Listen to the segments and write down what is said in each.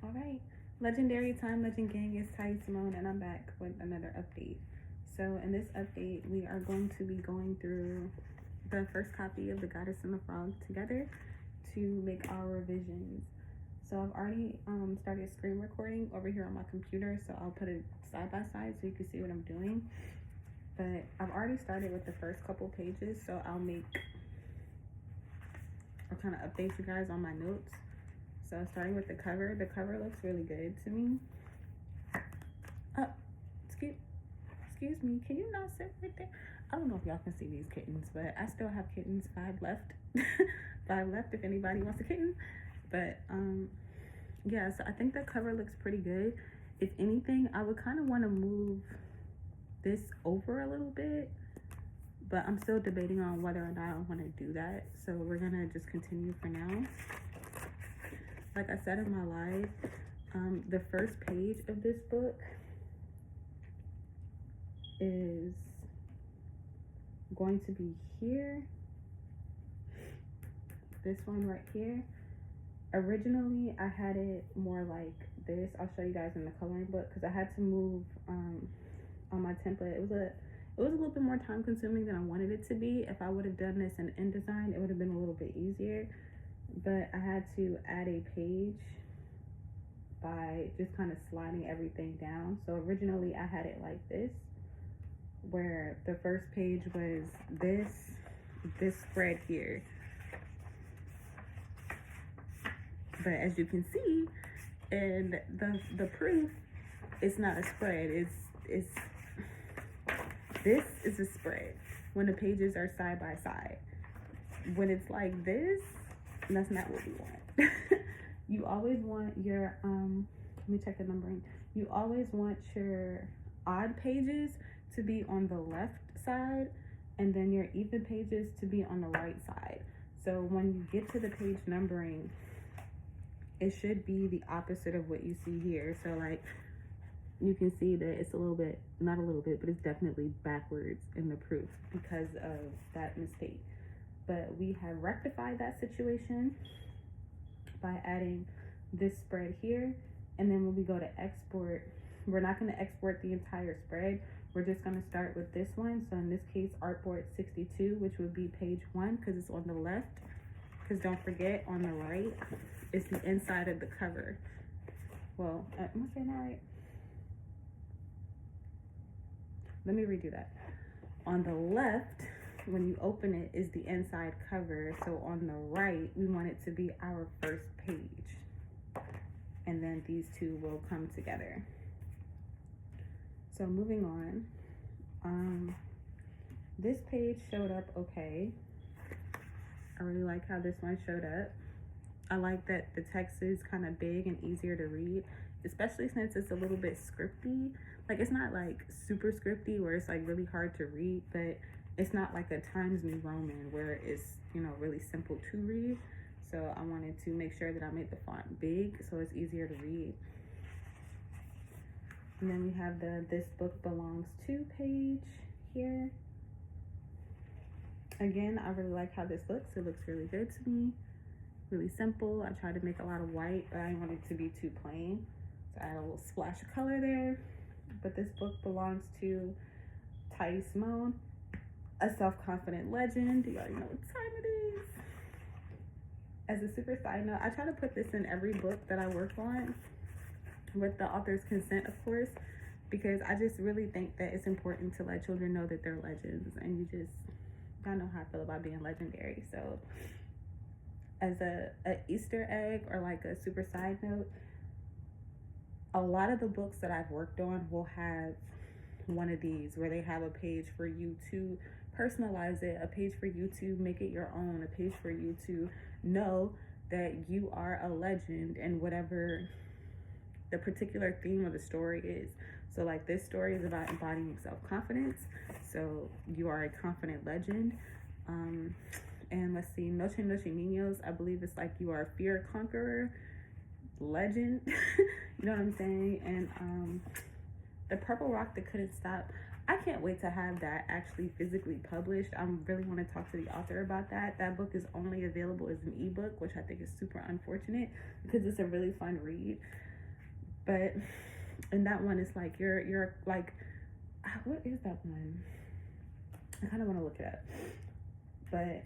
All right, Legendary Time Legend Gang, is Tiye Samone, and I'm back with another update. So in this update, we are going to be going through the first copy of The Goddess and the Frog together to make our revisions. So I've already started screen recording over here on my computer, so I'll put it side by side so you can see what I'm doing. But I've already started with the first couple pages, so I'll kind of update you guys on my notes. So starting with the cover looks really good to me. Excuse me, can you not sit right there? I don't know if y'all can see these kittens, but I still have kittens, 5 left. 5 left if anybody wants a kitten. But yeah, so I think the cover looks pretty good. If anything, I would kind of want to move this over a little bit, but I'm still debating on whether or not I want to do that. So we're gonna just continue for now. Like I said in my live, the first page of this book is going to be here. This one right here. Originally, I had it more like this. I'll show you guys in the coloring book because I had to move on my template. It was a little bit more time consuming than I wanted it to be. If I would have done this in InDesign, it would have been a little bit easier. But I had to add a page by just kind of sliding everything down. So originally I had it like this, where the first page was this spread here. But as you can see, and the proof, it's not a spread. It's this is a spread when the pages are side by side. When it's like this, that's not what we want. You always want your let me check the numbering. You always want your odd pages to be on the left side, and then your even pages to be on the right side. So when you get to the page numbering, it should be the opposite of what you see here. So like you can see that it's a little bit, not a little bit, but it's definitely backwards in the proof because of that mistake. But we have rectified that situation by adding this spread here. And then when we go to export, we're not going to export the entire spread. We're just going to start with this one. So in this case, Artboard 62, which would be page 1 because it's on the left. Because don't forget, on the right is the inside of the cover. Well, am I saying that right? Let me redo that. On the left, when you open it, is the inside cover. So on the right, we want it to be our first page. And then these two will come together. So moving on, this page showed up okay. I really like how this one showed up. I like that the text is kind of big and easier to read, especially since it's a little bit scripty. Like it's not like super scripty where it's like really hard to read, but it's not like a Times New Roman where it's, you know, really simple to read. So I wanted to make sure that I made the font big so it's easier to read. And then we have the This Book Belongs To page here. Again, I really like how this looks. It looks really good to me. Really simple. I tried to make a lot of white, but I didn't want it to be too plain. So I add a little splash of color there. But this book belongs to Tiye Samone, a self-confident legend. You already know what time it is. As a super side note, I try to put this in every book that I work on, with the author's consent, of course, because I just really think that it's important to let children know that they're legends, and I know how I feel about being legendary. So as a Easter egg or like a super side note, a lot of the books that I've worked on will have one of these where they have a page for you to personalize it, a page for you to make it your own, a page for you to know that you are a legend and whatever the particular theme of the story is. So like this story is about embodying self-confidence. So you are a confident legend. And let's see, Noche Noche Niños, I believe it's like you are a fear conqueror legend. You know what I'm saying? And the Purple Rock That Couldn't Stop, I can't wait to have that actually physically published. I really want to talk to the author about that. That book is only available as an ebook, which I think is super unfortunate because it's a really fun read. But in that one, it's like you're like, what is that one? I kind of want to look it up. But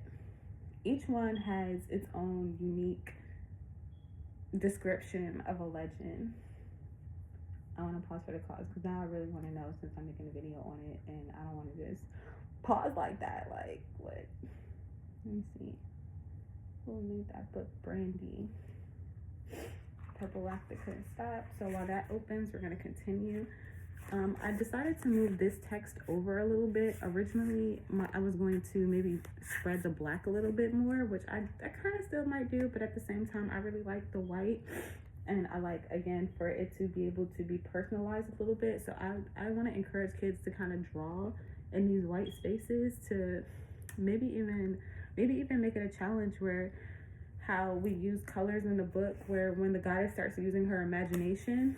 each one has its own unique description of a legend. I want to pause for the cause because now I really want to know, since I'm making a video on it, and I don't want to just pause like that. Like, what? Let me see. Who made that book? Brandy. Purple Rock That Couldn't Stop. So while that opens, we're going to continue. I decided to move this text over a little bit. Originally, I was going to maybe spread the black a little bit more, which I kind of still might do, but at the same time, I really like the white. And I like, again, for it to be able to be personalized a little bit. So I want to encourage kids to kind of draw in these white spaces, to maybe even make it a challenge where how we use colors in the book, where when the goddess starts using her imagination,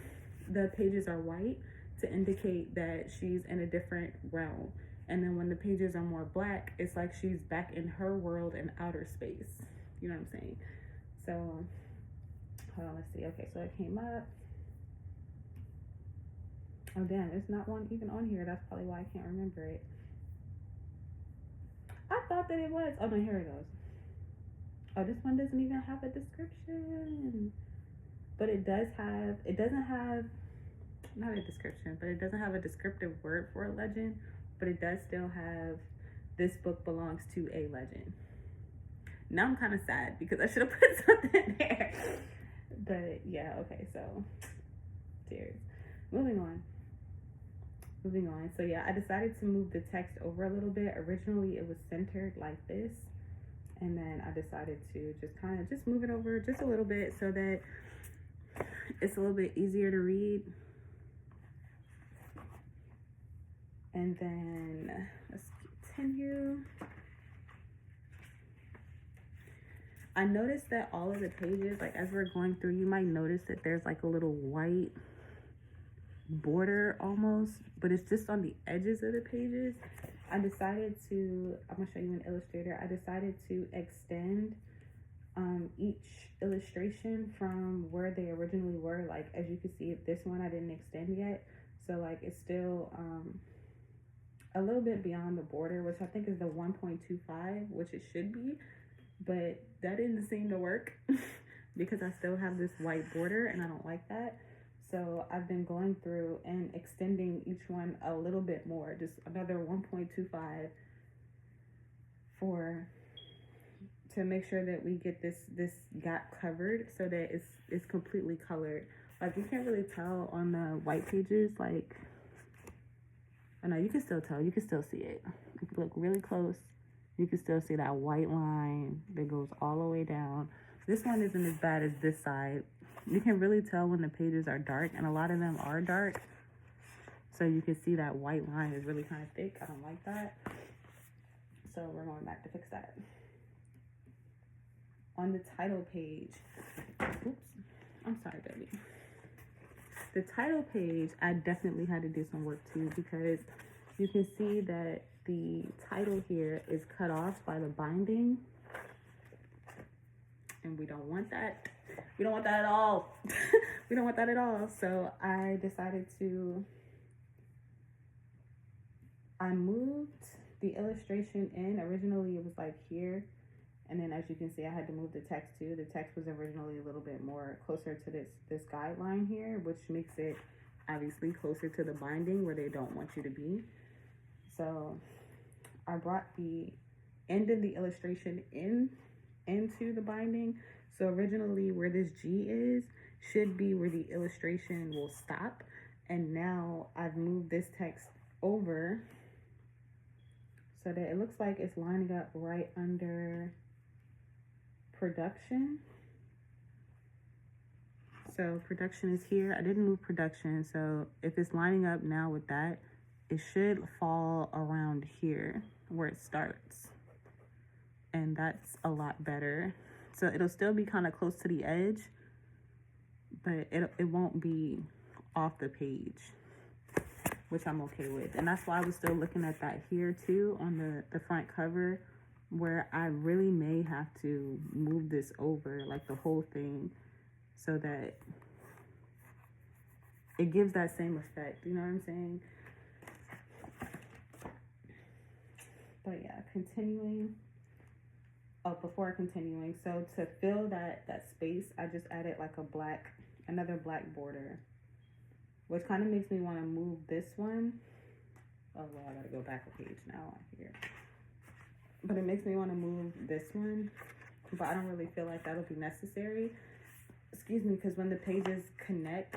the pages are white to indicate that she's in a different realm. And then when the pages are more black, it's like she's back in her world in outer space. You know what I'm saying? So, hold on, let's see. Okay, so it came up. Oh, damn, there's not one even on here. That's probably why I can't remember it. I thought that it was. Oh, no, here it goes. Oh, this one doesn't even have a description. But it doesn't have, not a description, but it doesn't have a descriptive word for a legend, but it does still have, this book belongs to a legend. Now I'm kind of sad because I should have put something there. But yeah, okay, so tears. Moving on. So yeah, I decided to move the text over a little bit. Originally it was centered like this, and then I decided to just kind of just move it over just a little bit so that it's a little bit easier to read. And then let's continue. I noticed that all of the pages, like as we're going through, you might notice that there's like a little white border almost, but it's just on the edges of the pages. I decided to, I'm gonna show you an illustrator. I decided to extend each illustration from where they originally were. Like as you can see, this one I didn't extend yet. So like it's still a little bit beyond the border, which I think is the 1.25, which it should be, but that didn't seem to work because I still have this white border and I don't like that. So I've been going through and extending each one a little bit more, just another 1.25 to make sure that we get this gap covered so that it's completely colored. Like you can't really tell on the white pages, like, I know you can still tell, you can still see it. If you look really close, you can still see that white line that goes all the way down. This one isn't as bad as this side. You can really tell when the pages are dark, and a lot of them are dark. So you can see that white line is really kind of thick. I don't like that. So we're going back to fix that. On the title page, oops, I'm sorry, baby. The title page, I definitely had to do some work too, because you can see that the title here is cut off by the binding, and we don't want that. We don't want that at all. We don't want that at all. So I decided I moved the illustration in. Originally it was like here, and then as you can see, I had to move the text too. The text was originally a little bit more closer to this guideline here, which makes it obviously closer to the binding where they don't want you to be. So I brought the end of the illustration into the binding. So originally where this G is should be where the illustration will stop. And now I've moved this text over so that it looks like it's lining up right under production. So production is here. I didn't move production. So if it's lining up now with that, it should fall around here where it starts. And that's a lot better. So it'll still be kind of close to the edge, but it won't be off the page, which I'm okay with. And that's why I was still looking at that here too on the front cover, where I really may have to move this over, like the whole thing, so that it gives that same effect. You know what I'm saying? But yeah, continuing. Oh, before continuing, so to fill that space, I just added like another black border, which kind of makes me want to move this one. Oh well, I gotta go back a page now here. But it makes me want to move this one, but I don't really feel like that'll be necessary. Excuse me, because when the pages connect,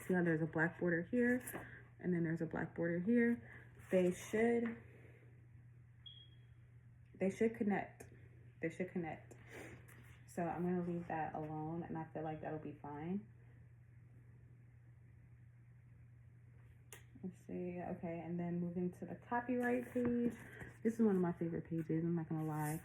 see how there's a black border here, and then there's a black border here. They should connect. They should connect. So I'm gonna leave that alone, and I feel like that'll be fine. Let's see. Okay, and then moving to the copyright page. This is one of my favorite pages, I'm not gonna lie.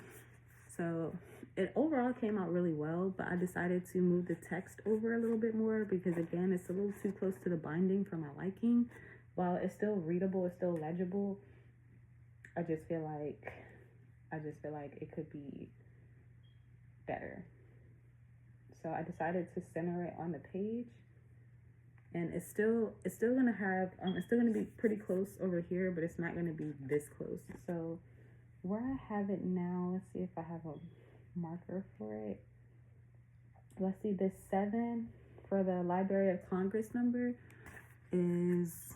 So it overall came out really well, but I decided to move the text over a little bit more because again, it's a little too close to the binding for my liking. While it's still readable, it's still legible, I just feel like it could be better. So I decided to center it on the page, and it's still gonna have it's still gonna be pretty close over here, but it's not gonna be this close. So where I have it now, let's see if I have a marker for it. Let's see, this 7 for the Library of Congress number is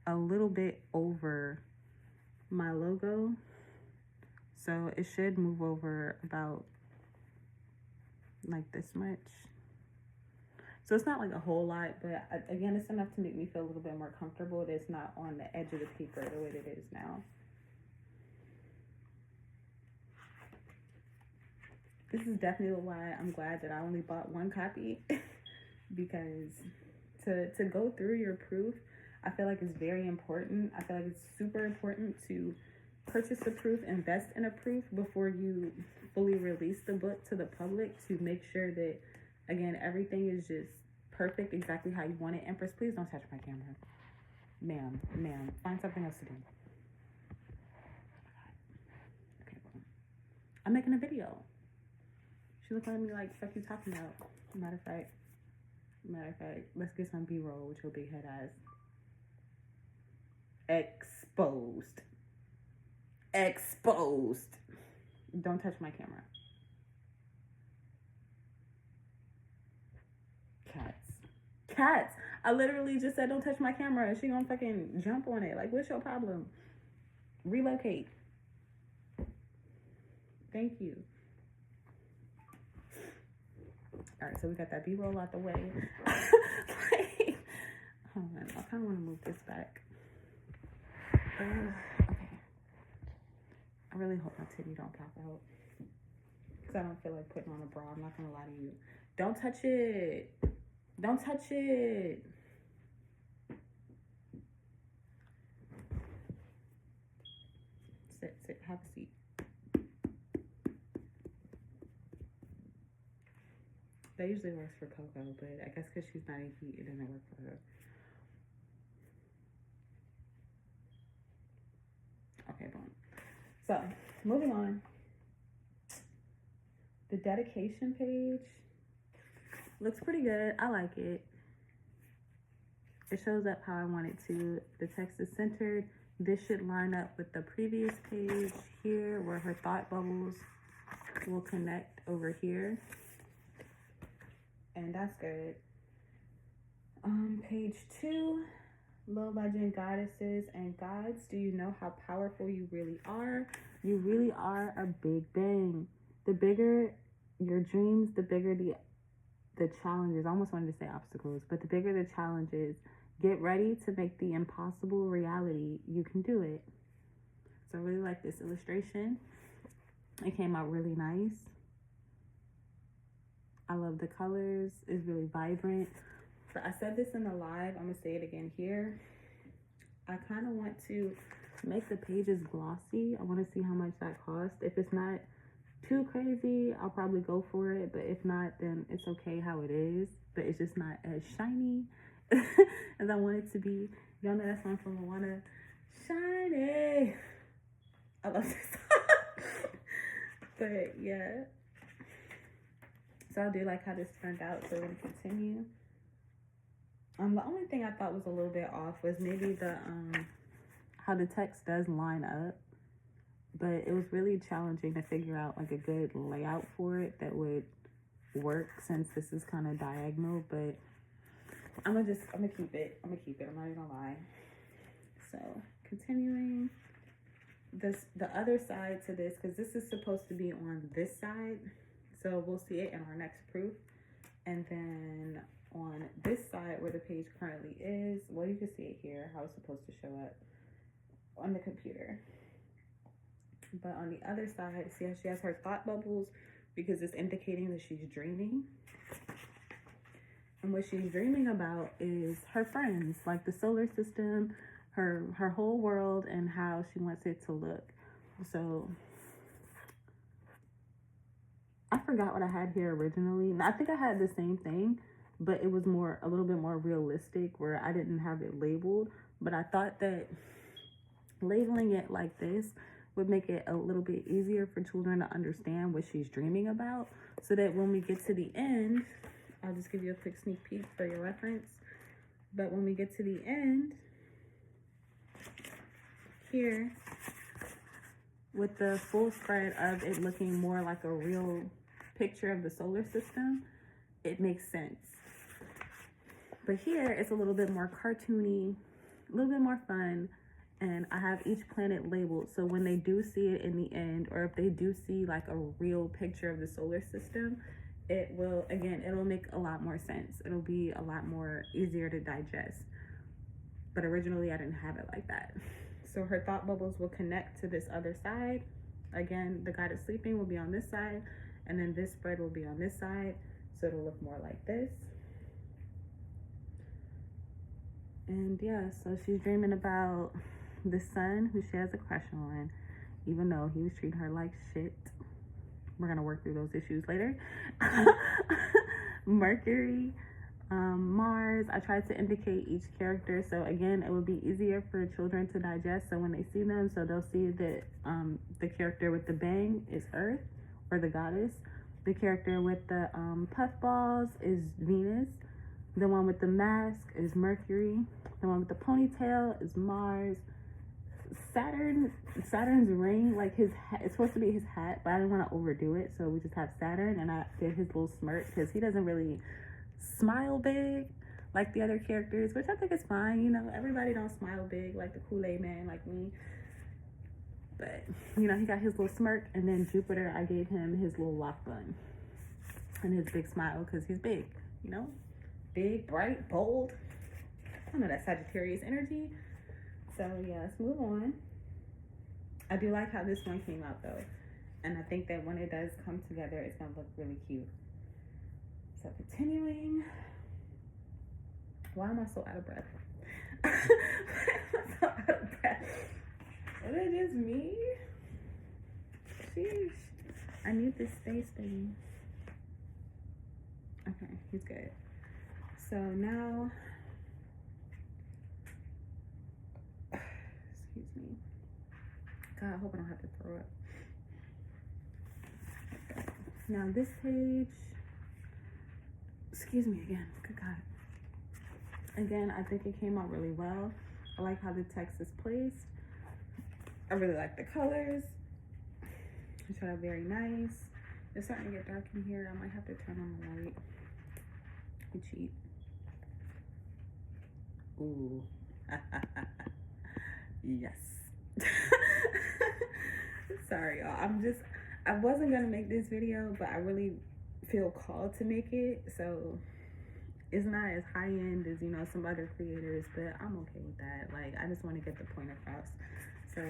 a little bit over my logo. So it should move over about like this much. So it's not like a whole lot, but again, it's enough to make me feel a little bit more comfortable. It is not on the edge of the paper the way that it is now. This is definitely why I'm glad that I only bought one copy because to go through your proof, I feel like it's very important. I feel like it's super important to purchase a proof, invest in a proof before you fully release the book to the public, to make sure that, again, everything is just perfect, exactly how you want it. Empress, please don't touch my camera. Ma'am, find something else to do. Okay, cool. I'm making a video. She looked at me like, fuck you talking about? Matter of fact, let's get some B-roll with your big head ass. Exposed. Don't touch my camera. Cats. I literally just said don't touch my camera and she gonna fucking jump on it. Like, what's your problem? Relocate. Thank you. All right, so we got that B-roll out the way. Like, hold on, I kind of want to move this back. Okay. I really hope my titty don't pop out, because I don't feel like putting on a bra. I'm not gonna lie to you. Don't touch it. Don't touch it. Sit, have a seat. That usually works for Coco, but I guess because she's not in heat, it doesn't work for her. Okay, boom. So, moving on. The dedication page looks pretty good. I like it. It shows up how I want it to. The text is centered. This should line up with the previous page here, where her thought bubbles will connect over here. And that's good. Page 2, low legend goddesses and gods. Do you know how powerful you really are? You really are a big bang. The bigger your dreams, the bigger the challenges. I almost wanted to say obstacles, but the bigger the challenges. Get ready to make the impossible reality. You can do it. So I really like this illustration. It came out really nice. I love the colors. It's really vibrant. I said this in the live. I'm going to say it again here. I kind of want to make the pages glossy. I want to see how much that costs. If it's not too crazy, I'll probably go for it. But if not, then it's okay how it is. But it's just not as shiny as I want it to be. Y'all know that song from Moana. Shiny. I love this song. But yeah. So I do like how this turned out. So we're going to continue. The only thing I thought was a little bit off was maybe the how the text does line up, but it was really challenging to figure out like a good layout for it that would work since this is kind of diagonal. But I'm gonna keep it. I'm not even gonna lie. So continuing the other side to this, because this is supposed to be on this side, so we'll see it in our next proof. And then on this side where the page currently is, well, you can see it here how it's supposed to show up on the computer. But on the other side, see how she has her thought bubbles, because it's indicating that she's dreaming. And what she's dreaming about is her friends, like the solar system, her whole world, and how she wants it to look. So I forgot what I had here originally. I think I had the same thing, but it was a little bit more realistic where I didn't have it labeled. But I thought that labeling it like this would make it a little bit easier for children to understand what she's dreaming about, so that when we get to the end, I'll just give you a quick sneak peek for your reference. But when we get to the end, here, with the full spread of it looking more like a real picture of the solar system, it makes sense. But here, it's a little bit more cartoony, a little bit more fun, and I have each planet labeled, so when they do see it in the end, or if they do see like a real picture of the solar system, it will, again, it'll make a lot more sense. It'll be a lot more easier to digest. But originally I didn't have it like that. So her thought bubbles will connect to this other side. Again, the guy that's sleeping will be on this side, and then this spread will be on this side, so it'll look more like this. And yeah, so she's dreaming about the sun, who she has a crush on, even though he was treating her like shit. We're gonna work through those issues later. Mercury, Mars. I tried to indicate each character, so again, it would be easier for children to digest. So when they see them, so they'll see that the character with the bang is Earth, or the goddess. The character with the puffballs is Venus. The one with the mask is Mercury. The one with the ponytail is Mars. Saturn's ring, like his hat, it's supposed to be his hat, but I didn't want to overdo it, so we just have Saturn, and I did his little smirk because he doesn't really smile big like the other characters, which I think is fine. You know, everybody don't smile big like the Kool-Aid man like me, but you know, he got his little smirk. And then Jupiter, I gave him his little lock bun and his big smile because he's big, you know, big, bright, bold. I know that Sagittarius energy. So yeah, let's move on. I do like how this one came out though, and I think that when it does come together, it's gonna look really cute. So continuing. Why am I so out of breath? I'm so out of breath. Is it just me? Sheesh. I need this space, baby. Okay, he's good. So now, excuse me. God, I hope I don't have to throw up. Now this page, excuse me again, good God. Again, I think it came out really well. I like how the text is placed. I really like the colors. It showed up very nice. It's starting to get dark in here. I might have to turn on the light. You cheat. Ooh. Yes. Sorry, y'all. I wasn't gonna make this video, but I really feel called to make it. So it's not as high end as, you know, some other creators, but I'm okay with that. Like, I just want to get the point across. So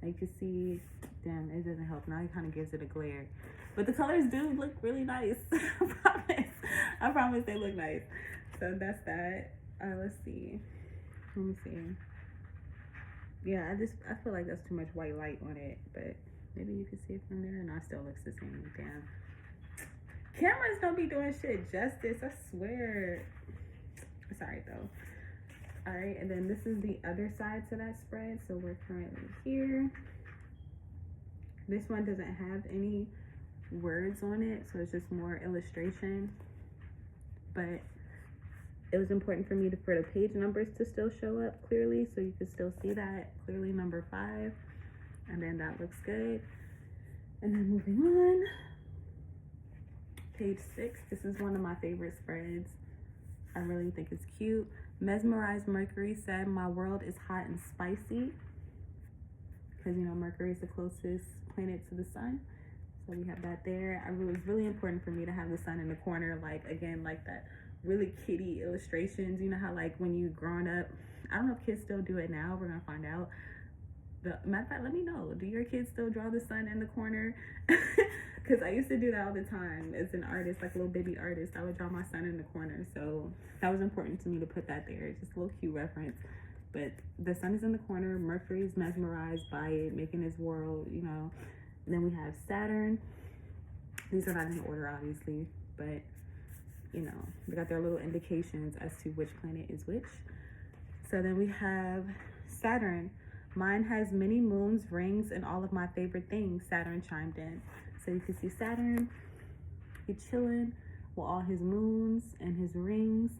you can see, damn, it doesn't help. Now it kind of gives it a glare. But the colors do look really nice. I promise they look nice. So that's that. Let's see. Let me see. Yeah, I feel like that's too much white light on it, but maybe you can see it from there. No, it still looks the same. Damn. Cameras don't be doing shit justice, I swear. Sorry though. All right, and then this is the other side to that spread. So we're currently here. This one doesn't have any words on it, so it's just more illustration. But it was important for me for the page numbers to still show up clearly, so you can still see that clearly, number 5. And then that looks good. And then moving on, page 6. This is one of my favorite spreads. I really think it's cute. Mesmerized Mercury said, "My world is hot and spicy." Because, you know, Mercury is the closest planet to the sun. So we have that there. It was really important for me to have the sun in the corner, like, again, like that really kitty illustrations. You know how, like, when you growing up, I don't know if kids still do it now. We're going to find out. Matter of fact, let me know. Do your kids still draw the sun in the corner? Because I used to do that all the time as an artist, like a little baby artist. I would draw my sun in the corner. So that was important to me to put that there. Just a little cute reference. But the sun is in the corner. Mercury's mesmerized by it, making his world, you know. And then we have Saturn. These are not in order, obviously. But, you know, we got their little indications as to which planet is which. So then we have Saturn. "Mine has many moons, rings, and all of my favorite things," Saturn chimed in. So you can see Saturn, he's chilling with all his moons and his rings.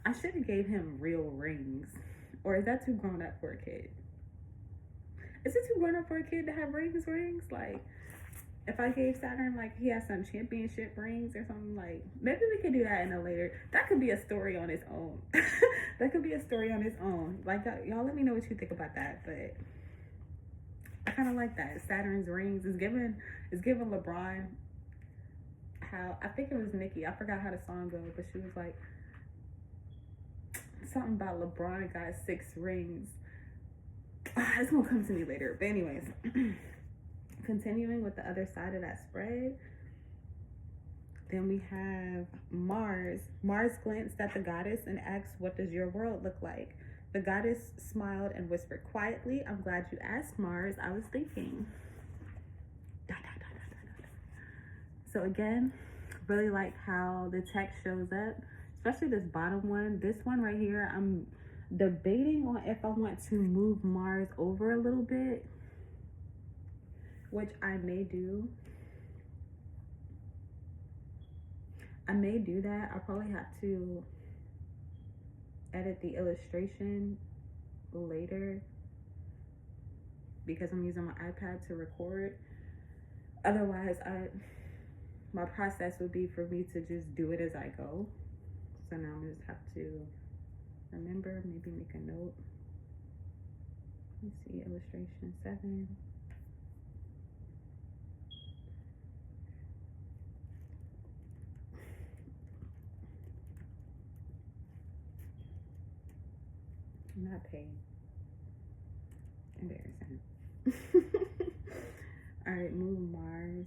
I should have gave him real rings. Or is that too grown up for a kid? Is it too grown up for a kid to have rings? Like, if I gave Saturn, like, he has some championship rings or something, like, maybe we could do that in a later, that could be a story on its own. That could be a story on its own. Like, y'all let me know what you think about that, but I kind of like that. Saturn's rings is giving LeBron how, I think it was Nicki, I forgot how the song goes, but she was like, something about LeBron got 6 rings. It's gonna come to me later, but anyways. Continuing with the other side of that spread, then we have Mars. Mars glanced at the goddess and asked, "What does your world look like?" The goddess smiled and whispered quietly, "I'm glad you asked, Mars. I was thinking." So again, really like how the text shows up, especially this bottom one. This one right here, I'm debating on if I want to move Mars over a little bit, which I may do. I may do that. I'll probably have to edit the illustration later because I'm using my iPad to record. Otherwise, my process would be for me to just do it as I go. So now I just have to remember, maybe make a note. Let me see, illustration 7. I'm not paid. Embarrassing. All right, move Mars.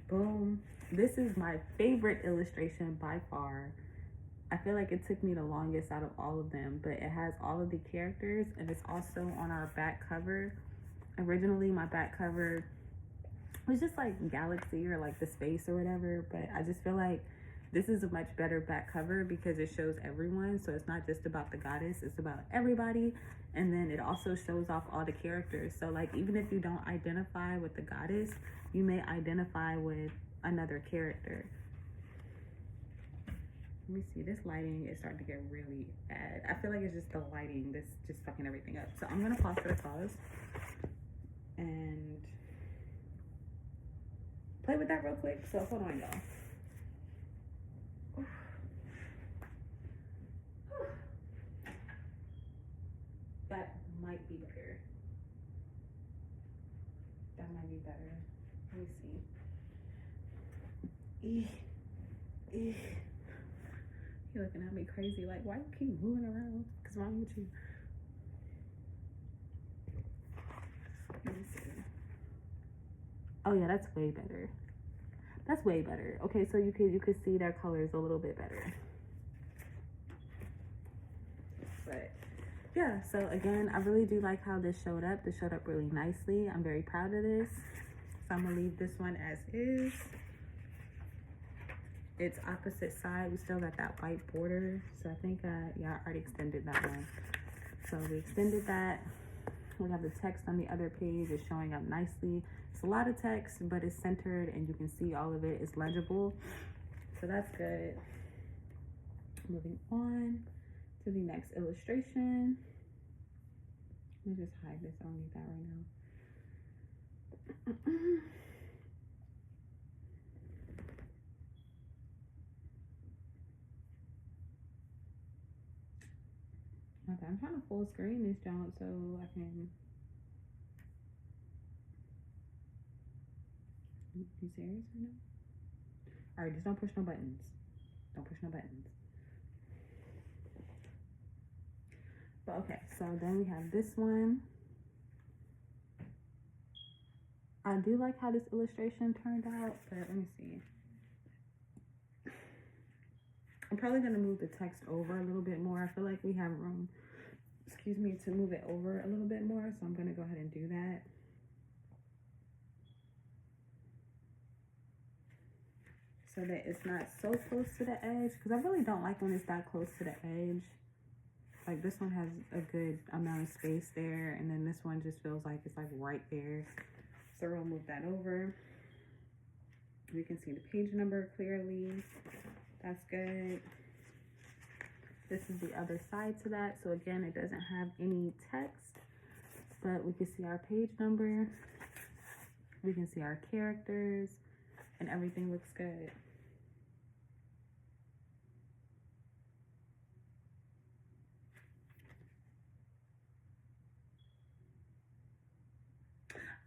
Boom. This is my favorite illustration by far. I feel like it took me the longest out of all of them, but it has all of the characters and it's also on our back cover. Originally, my back cover was just like Galaxy or like the space or whatever, but I just feel like this is a much better back cover because it shows everyone. So it's not just about the goddess, it's about everybody. And then it also shows off all the characters. So like, even if you don't identify with the goddess, you may identify with another character. Let me see, this lighting is starting to get really bad. I feel like it's just the lighting that's just fucking everything up. So I'm gonna pause for the cause and play with that real quick. So hold on, y'all. That might be better. That might be better. Let me see. You're looking at me crazy, like, why you keep moving around? What's wrong with you? Let me see. Oh yeah, that's way better. That's way better. Okay, so you could see their colors a little bit better. But yeah, so again, I really do like how this showed up. This showed up really nicely. I'm very proud of this. So I'm gonna leave this one as is. It's opposite side. We still got that white border. So I think, yeah, I already extended that one. So we extended that. We have the text on the other page. It's showing up nicely. It's a lot of text, but it's centered and you can see all of it. It's legible. So that's good. Moving on to the next illustration. Let me just hide this. I don't need that right now. Okay, I'm trying to full screen this junk so I can. You serious right now? All right, just don't push no buttons. Don't push no buttons. But okay, so then we have this one. I do like how this illustration turned out, but let me see. I'm probably gonna move the text over a little bit more. I feel like we have room, excuse me, to move it over a little bit more. So I'm gonna go ahead and do that. So that it's not so close to the edge, because I really don't like when it's that close to the edge. Like this one has a good amount of space there, and then this one just feels like it's like right there. So we'll move that over. We can see the page number clearly. That's good. This is the other side to that. So again, it doesn't have any text, but we can see our page number. We can see our characters, and everything looks good.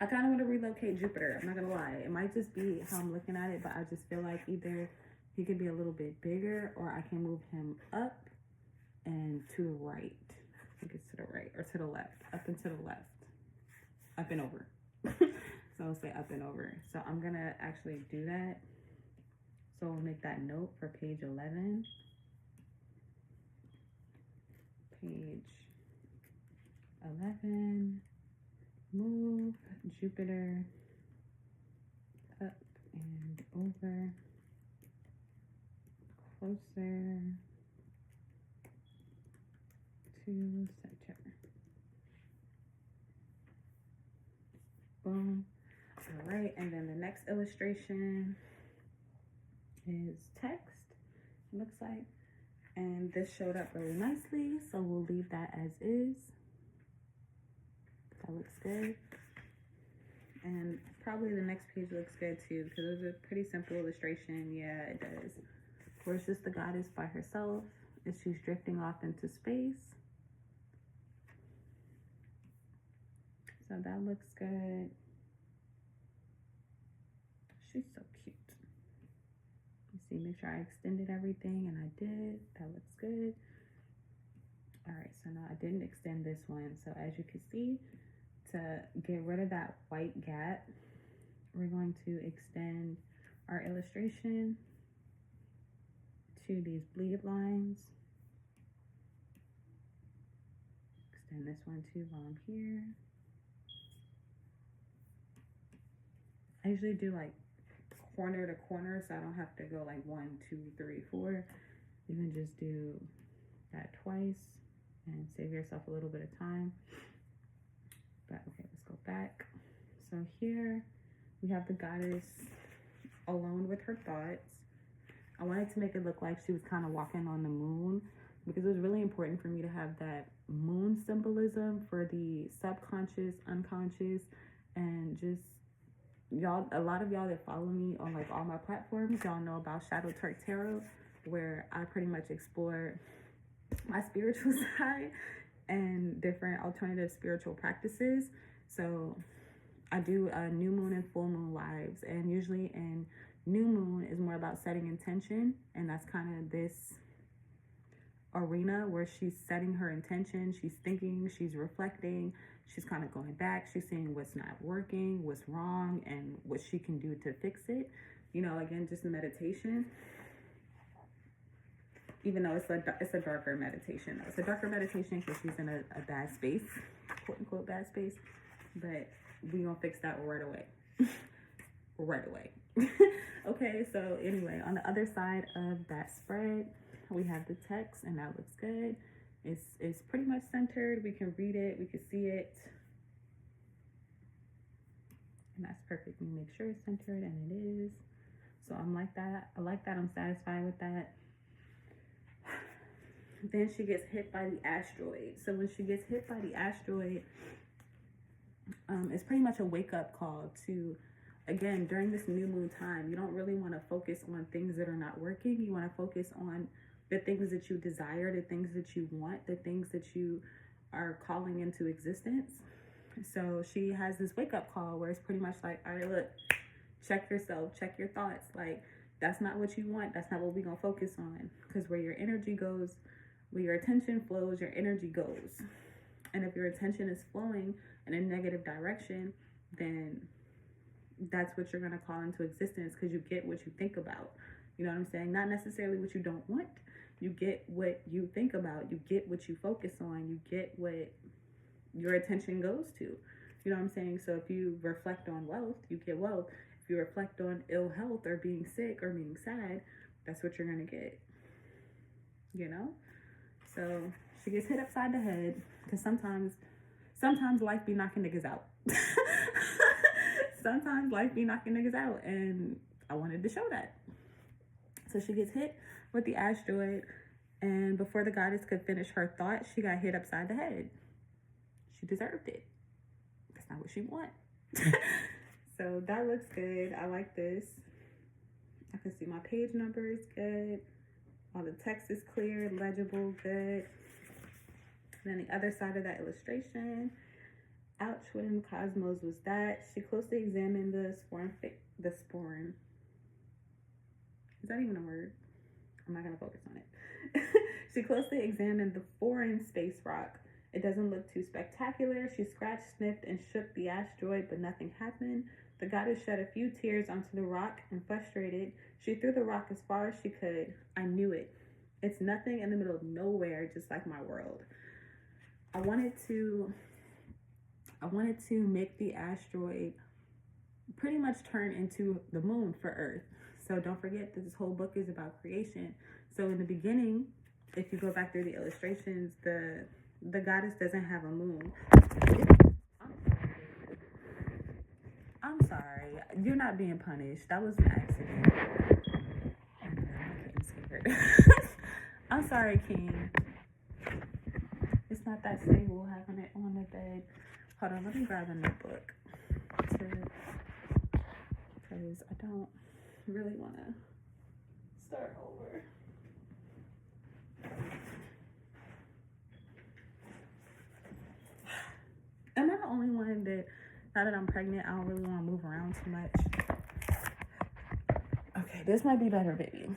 I kind of want to relocate Jupiter. I'm not going to lie. It might just be how I'm looking at it, but I just feel like either he could be a little bit bigger, or I can move him up and to the right. I think it's to the right or to the left. Up and to the left. Up and over. So I'll say up and over. So I'm going to actually do that. So I'll make that note for page 11. Page 11. Move Jupiter up and over, closer to center. Boom. All right, and then the next illustration is text, it looks like. And this showed up really nicely, so we'll leave that as is. That looks good. And probably the next page looks good too, because it was a pretty simple illustration. Yeah, it does. Where it's just the goddess by herself, and she's drifting off into space. So that looks good. She's so cute. Let's see, make sure I extended everything, and I did. That looks good. All right, so now I didn't extend this one. So as you can see, to get rid of that white gap, we're going to extend our illustration to these bleed lines. Extend this one too while I'm here. I usually do like corner to corner, so I don't have to go like 1, 2, 3, 4. You can just do that twice and save yourself a little bit of time. But okay, let's go back. So here we have the goddess alone with her thoughts. I wanted to make it look like she was kind of walking on the moon, because it was really important for me to have that moon symbolism for the subconscious, unconscious, and just y'all, a lot of y'all that follow me on like all my platforms, y'all know about Shadow Turk Tarot, where I pretty much explore my spiritual side and different alternative spiritual practices. So I do new moon and full moon lives, and usually in new moon is more about setting intention, and that's kind of this arena where she's setting her intention, she's thinking, she's reflecting, she's kind of going back, she's seeing what's not working, what's wrong, and what she can do to fix it. You know, again, just meditation. Even though it's a darker meditation. It's a darker meditation because she's in a bad space, quote unquote bad space. But we gonna fix that right away. Right away. Okay, so anyway, on the other side of that spread, we have the text, and that looks good. It's pretty much centered. We can read it, we can see it. And that's perfect. We make sure it's centered, and it is. So I'm like that. I like that. I'm satisfied with that. then she gets hit by the asteroid. So when she gets hit by the asteroid, it's pretty much a wake-up call to, again, during this new moon time, you don't really want to focus on things that are not working. You want to focus on the things that you desire, the things that you want, the things that you are calling into existence. So she has this wake-up call where it's pretty much like, all right, look, check yourself, check your thoughts. Like, that's not what you want. That's not what we're going to focus on. Because where your energy goes, where your attention flows, your energy goes. And if your attention is flowing in a negative direction, then that's what you're going to call into existence, because you get what you think about. You know what I'm saying? Not necessarily what you don't want. You get what you think about. You get what you focus on. You get what your attention goes to. You know what I'm saying? So if you reflect on wealth, you get wealth. If you reflect on ill health or being sick or being sad, that's what you're going to get. You know? So she gets hit upside the head, because sometimes life be knocking niggas out. Sometimes life be knocking niggas out, and I wanted to show that. So she gets hit with the asteroid, and before the goddess could finish her thought, she got hit upside the head. She deserved it. That's not what she wants. So that looks good. I like this. I can see my page number is good. All the text is clear, legible, good. Then the other side of that illustration. Ouch, what in the cosmos was that? She closely examined the sporin. Is that even a word? I'm not going to focus on it. She closely examined the foreign space rock. It doesn't look too spectacular. She scratched, sniffed, and shook the asteroid, but nothing happened. The goddess shed a few tears onto the rock, and frustrated, she threw the rock as far as she could. I knew it. It's nothing in the middle of nowhere, just like my world. I wanted to make the asteroid pretty much turn into the moon for Earth. So don't forget that this whole book is about creation. So in the beginning, if you go back through the illustrations, the goddess doesn't have a moon. I'm sorry. You're not being punished. That was an accident. I'm getting scared. I'm sorry, King. It's not that stable having it on the bed. Hold on, let me grab a notebook. Because I don't really want to start over. Am I the only one that, now that I'm pregnant, I don't really want to move around too much? Okay, this might be better, baby.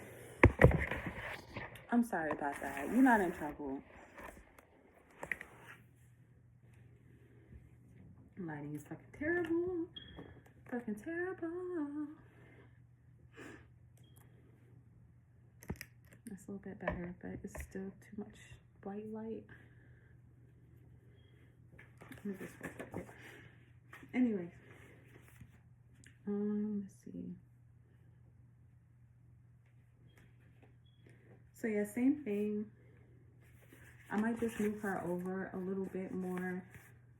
I'm sorry about that. You're not in trouble. Lighting is fucking terrible. Fucking terrible. That's a little bit better, but it's still too much bright light. Let me just work it. Anyway, let's see. So yeah, same thing. I might just move her over a little bit more,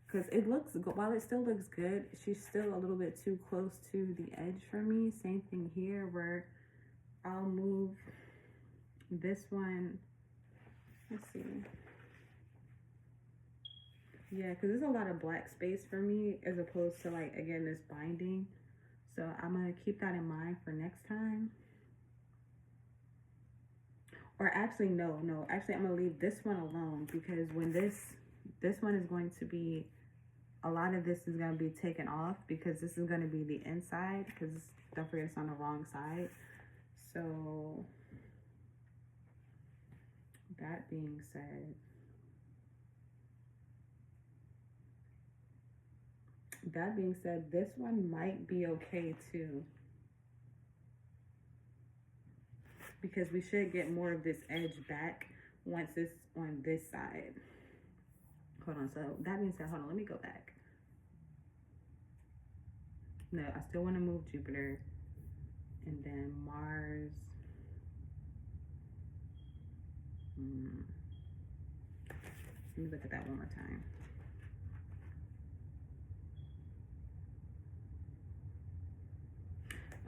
because it looks good. While it still looks good, she's still a little bit too close to the edge for me. Same thing here, where I'll move this one. Let's see. Yeah, because there's a lot of black space for me, as opposed to, like, again, this binding. So I'm going to keep that in mind for next time. Or actually, no. Actually, I'm going to leave this one alone, because when this one is going to be, a lot of this is going to be taken off, because this is going to be the inside, because don't forget it's on the wrong side. So that being said, this one might be okay too, because we should get more of this edge back once it's on this side. Hold on. So that being said, hold on, let me go back. No, I still want to move Jupiter, and then Mars. Let me look at that one more time.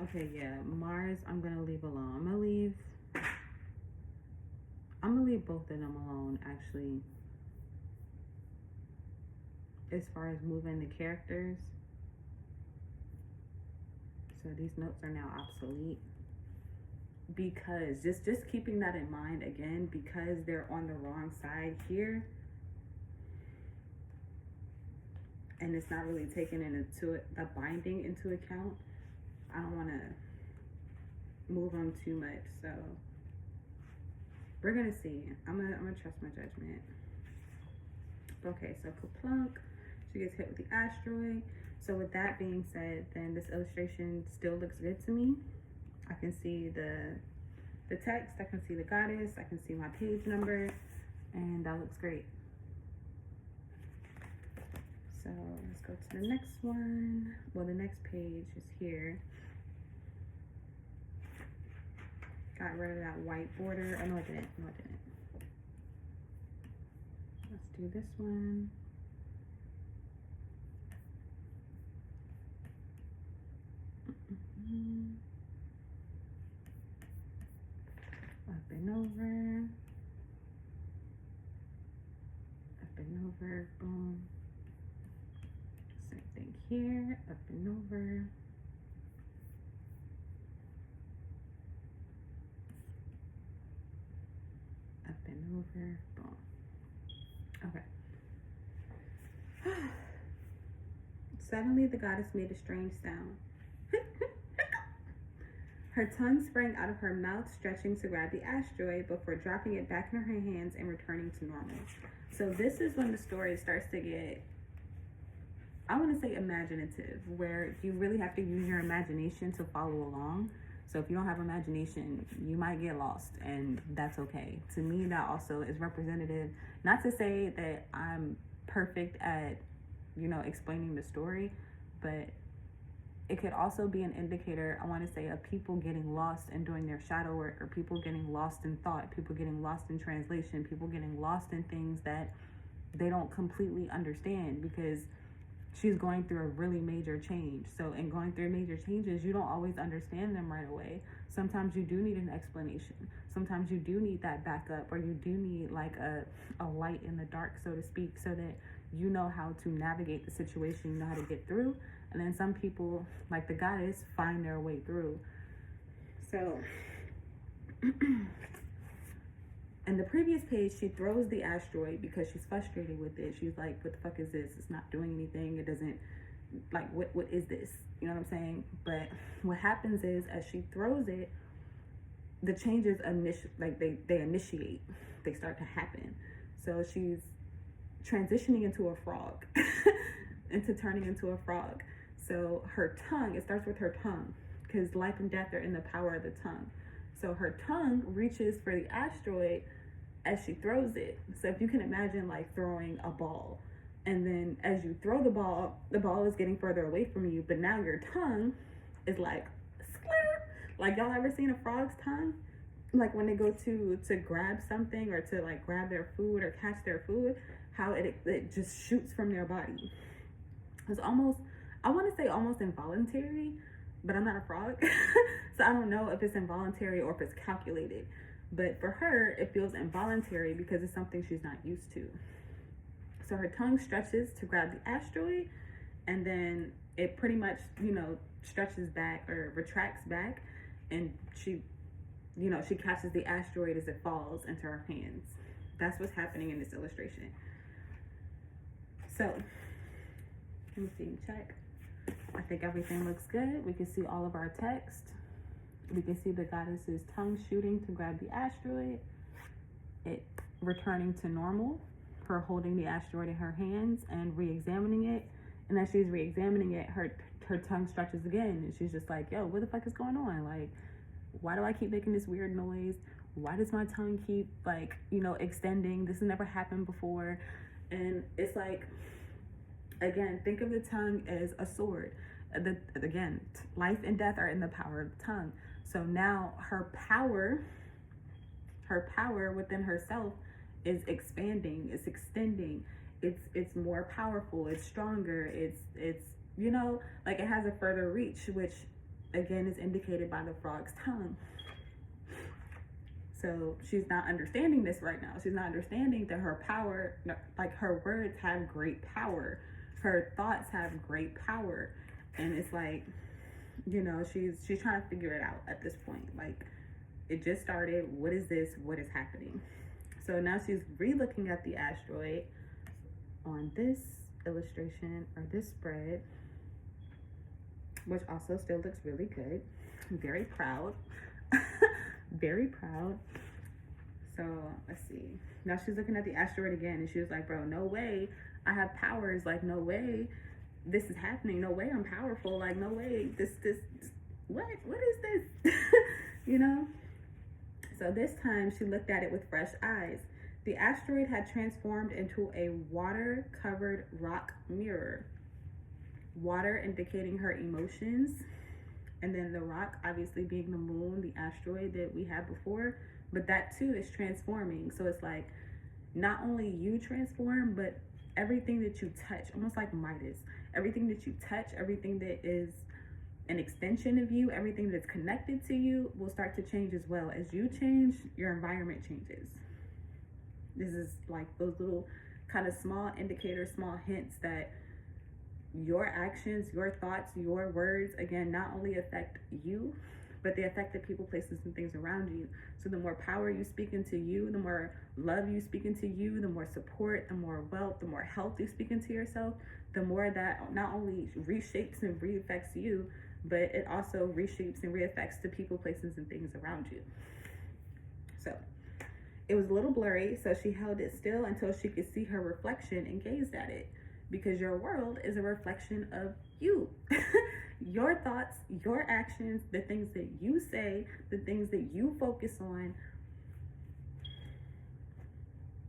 Okay, yeah, Mars I'm gonna leave alone. I'm gonna leave leave both of them alone, actually, as far as moving the characters. So these notes are now obsolete, because just keeping that in mind, again, because they're on the wrong side here, and it's not really taken into a binding into account. I don't want to move them too much, so we're gonna see. I'm gonna trust my judgment. Okay, so Kaplunk, she gets hit with the asteroid. So with that being said, then this illustration still looks good to me. I can see the text, I can see the goddess, I can see my page number, and that looks great. So let's go to the next one. Well, the next page is here. Got rid of that white border. Oh, no, I didn't. No, I didn't. Let's do this one. Up and over. Up and over. Boom. Same thing here. Up and over. Up and over. Boom. Okay. Suddenly the goddess made a strange sound. Her tongue sprang out of her mouth, stretching to grab the asteroid before dropping it back in her hands and returning to normal. So this is when the story starts to get, I want to say, imaginative, where you really have to use your imagination to follow along. So if you don't have imagination, you might get lost, and that's okay. To me, that also is representative. Not to say that I'm perfect at, explaining the story, but it could also be an indicator, I want to say, of people getting lost and doing their shadow work, or people getting lost in thought, people getting lost in translation, people getting lost in things that they don't completely understand, because she's going through a really major change. So in going through major changes, you don't always understand them right away. Sometimes you do need an explanation. Sometimes you do need that backup, or you do need like a light in the dark, so to speak, so that you know how to navigate the situation, you know how to get through. And then some people, like the goddess, find their way through. So in the previous page, she throws the asteroid because she's frustrated with it. She's like, what the fuck is this? It's not doing anything. It doesn't, like, what is this? You know what I'm saying? But what happens is, as she throws it, the changes they initiate. They start to happen. So she's transitioning into a frog, into turning into a frog. So her tongue, it starts with her tongue, because life and death are in the power of the tongue. So her tongue reaches for the asteroid as she throws it. So if you can imagine like throwing a ball, and then as you throw the ball is getting further away from you, but now your tongue is like, sklr. Like, y'all ever seen a frog's tongue? Like when they go to grab something, or to like grab their food or catch their food, how it just shoots from their body. It's almost, I want to say almost involuntary, but I'm not a frog. So I don't know if it's involuntary or if it's calculated. But for her, it feels involuntary because it's something she's not used to. So her tongue stretches to grab the asteroid, and then it pretty much, stretches back or retracts back, and she catches the asteroid as it falls into her hands. That's what's happening in this illustration. So let me see, check. I think everything looks good. We can see all of our text. We can see the goddess's tongue shooting to grab the asteroid, it returning to normal, her holding the asteroid in her hands and re-examining it. And as she's re-examining it, her tongue stretches again, and she's just like, yo, what the fuck is going on? Like, why do I keep making this weird noise? Why does my tongue keep extending? This has never happened before. And it's like, again, think of the tongue as a sword. Again, life and death are in the power of the tongue. So now her power within herself is expanding, it's extending, it's more powerful, it's stronger, it's like it has a further reach, which again is indicated by the frog's tongue. So she's not understanding this right now. She's not understanding that her power, like her words have great power. Her thoughts have great power. And it's like, you know, she's trying to figure it out at this point. Like, it just started. What is this? What is happening? So now she's re-looking at the asteroid on this illustration or this spread, which also still looks really good. I'm very proud. Very proud. So let's see. Now she's looking at the asteroid again, and she was like, bro, no way I have powers. Like, no way this is happening. No way I'm powerful. Like, no way this what is this? You know? So this time she looked at it with fresh eyes. The asteroid had transformed into a water-covered rock mirror. Water indicating her emotions, and then the rock obviously being the moon, the asteroid that we had before, but that too is transforming. So it's like not only you transform, but everything that you touch, almost like Midas, everything that you touch, everything that is an extension of you, everything that's connected to you will start to change as well. As you change, your environment changes. This is like those little kind of small indicators, small hints that your actions, your thoughts, your words, again, not only affect you, but they affect the people, places, and things around you. So the more power you speak into you, the more love you speak into you, the more support, the more wealth, the more health you speak into yourself, the more that not only reshapes and re-affects you, but it also reshapes and re-affects the people, places, and things around you. So it was a little blurry, so she held it still until she could see her reflection and gazed at it. Because your world is a reflection of you. Your thoughts, your actions, the things that you say, the things that you focus on.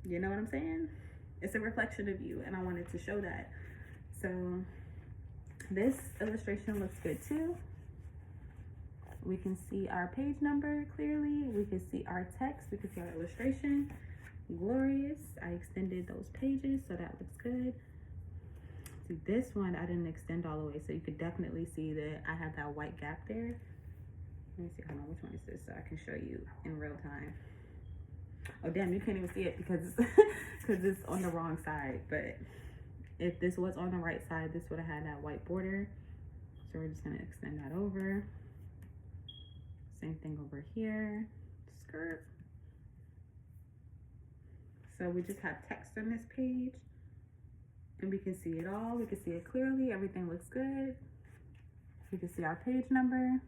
You know what I'm saying? It's a reflection of you, and I wanted to show that. So this illustration looks good too. We can see our page number clearly. We can see our text. We can see our illustration. Glorious. I extended those pages, so that looks good. See, this one I didn't extend all the way, so you could definitely see that I have that white gap there. Let me see, hold on, which one is this, so I can show you in real time. Oh damn, you can't even see it because it's on the wrong side. But if this was on the right side, this would have had that white border. So we're just gonna extend that over. Same thing over here. Skirt. So we just have text on this page. And we can see it all. We can see it clearly. Everything looks good. We can see our page number.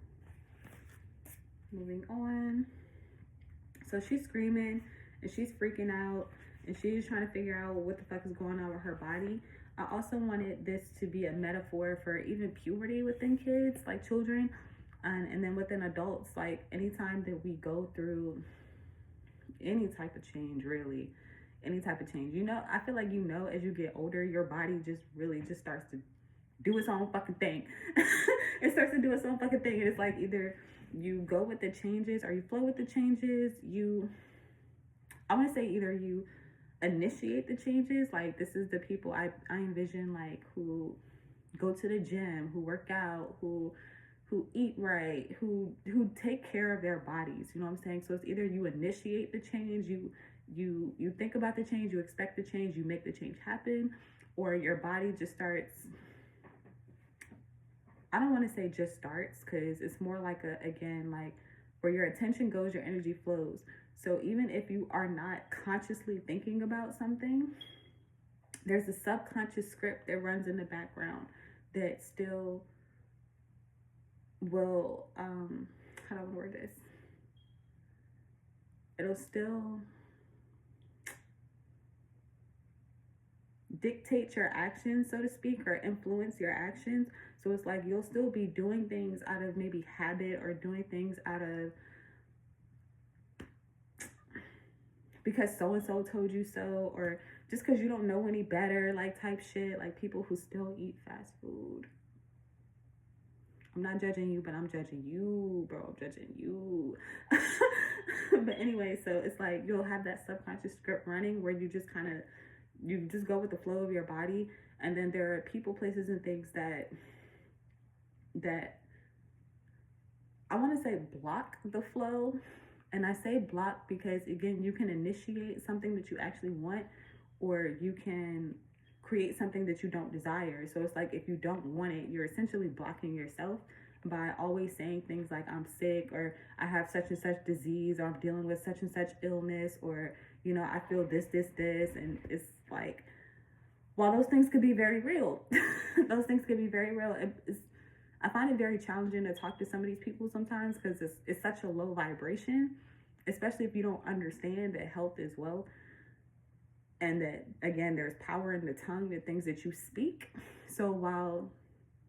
Moving on. So she's screaming and she's freaking out and she's trying to figure out what the fuck is going on with her body. I also wanted this to be a metaphor for even puberty within kids, like children, and then within adults, like anytime that we go through any type of change, really. Any type of change, you know, I feel like, you know, as you get older, your body just really just starts to do its own fucking thing. It starts to do its own fucking thing. And it's like either you go with the changes or you flow with the changes. I want to say either you initiate the changes. Like, this is the people I envision, like, who go to the gym, who work out, who eat right, who take care of their bodies. You know what I'm saying? So it's either you initiate the change, you think about the change, you expect the change, you make the change happen, or your body just starts. I don't want to say just starts, because it's more like again, like where your attention goes, your energy flows. So even if you are not consciously thinking about something, there's a subconscious script that runs in the background that still will, how do I word this? It'll still dictate your actions, so to speak, or influence your actions. So it's like you'll still be doing things out of maybe habit, or doing things out of because so-and-so told you so, or just because you don't know any better, like type shit. Like people who still eat fast food. I'm not judging you, but I'm judging you, bro. I'm judging you. But anyway, so it's like you'll have that subconscious script running where you just go with the flow of your body. And then there are people, places, and things that I want to say block the flow, And I say block because, again, you can initiate something that you actually want, or you can create something that you don't desire. So it's like, if you don't want it, you're essentially blocking yourself by always saying things like, I'm sick, or I have such and such disease, or I'm dealing with such and such illness, or, you know, I feel this. And it's like, while those things could be very real, those things could be very real. I find it very challenging to talk to some of these people sometimes, because it's such a low vibration, especially if you don't understand that health is wealth, and that, again, there's power in the tongue, the things that you speak. So while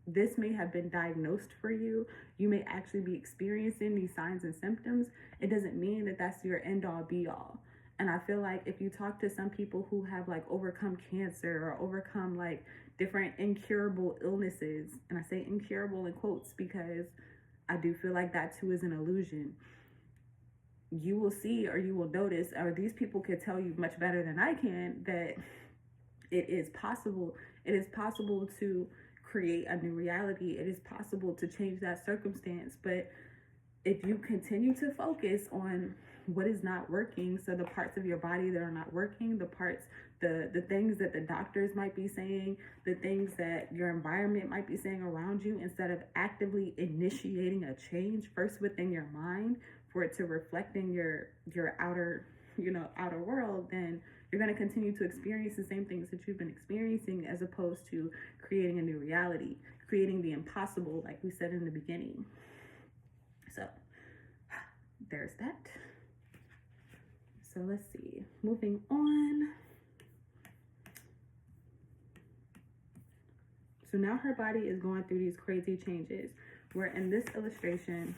this may have been diagnosed for you, you may actually be experiencing these signs and symptoms. It doesn't mean that that's your end all be all. And I feel like if you talk to some people who have like overcome cancer or overcome like different incurable illnesses, and I say incurable in quotes because I do feel like that too is an illusion, you will see, or you will notice, or these people could tell you much better than I can, that it is possible. It is possible to create a new reality. It is possible to change that circumstance. But if you continue to focus on what is not working, so the parts of your body that are not working, the things that the doctors might be saying, the things that your environment might be saying around you, instead of actively initiating a change first within your mind for it to reflect in your outer world, then you're going to continue to experience the same things that you've been experiencing, as opposed to creating a new reality, creating the impossible, like we said in the beginning. So there's that. So let's see, moving on. So now her body is going through these crazy changes, where in this illustration,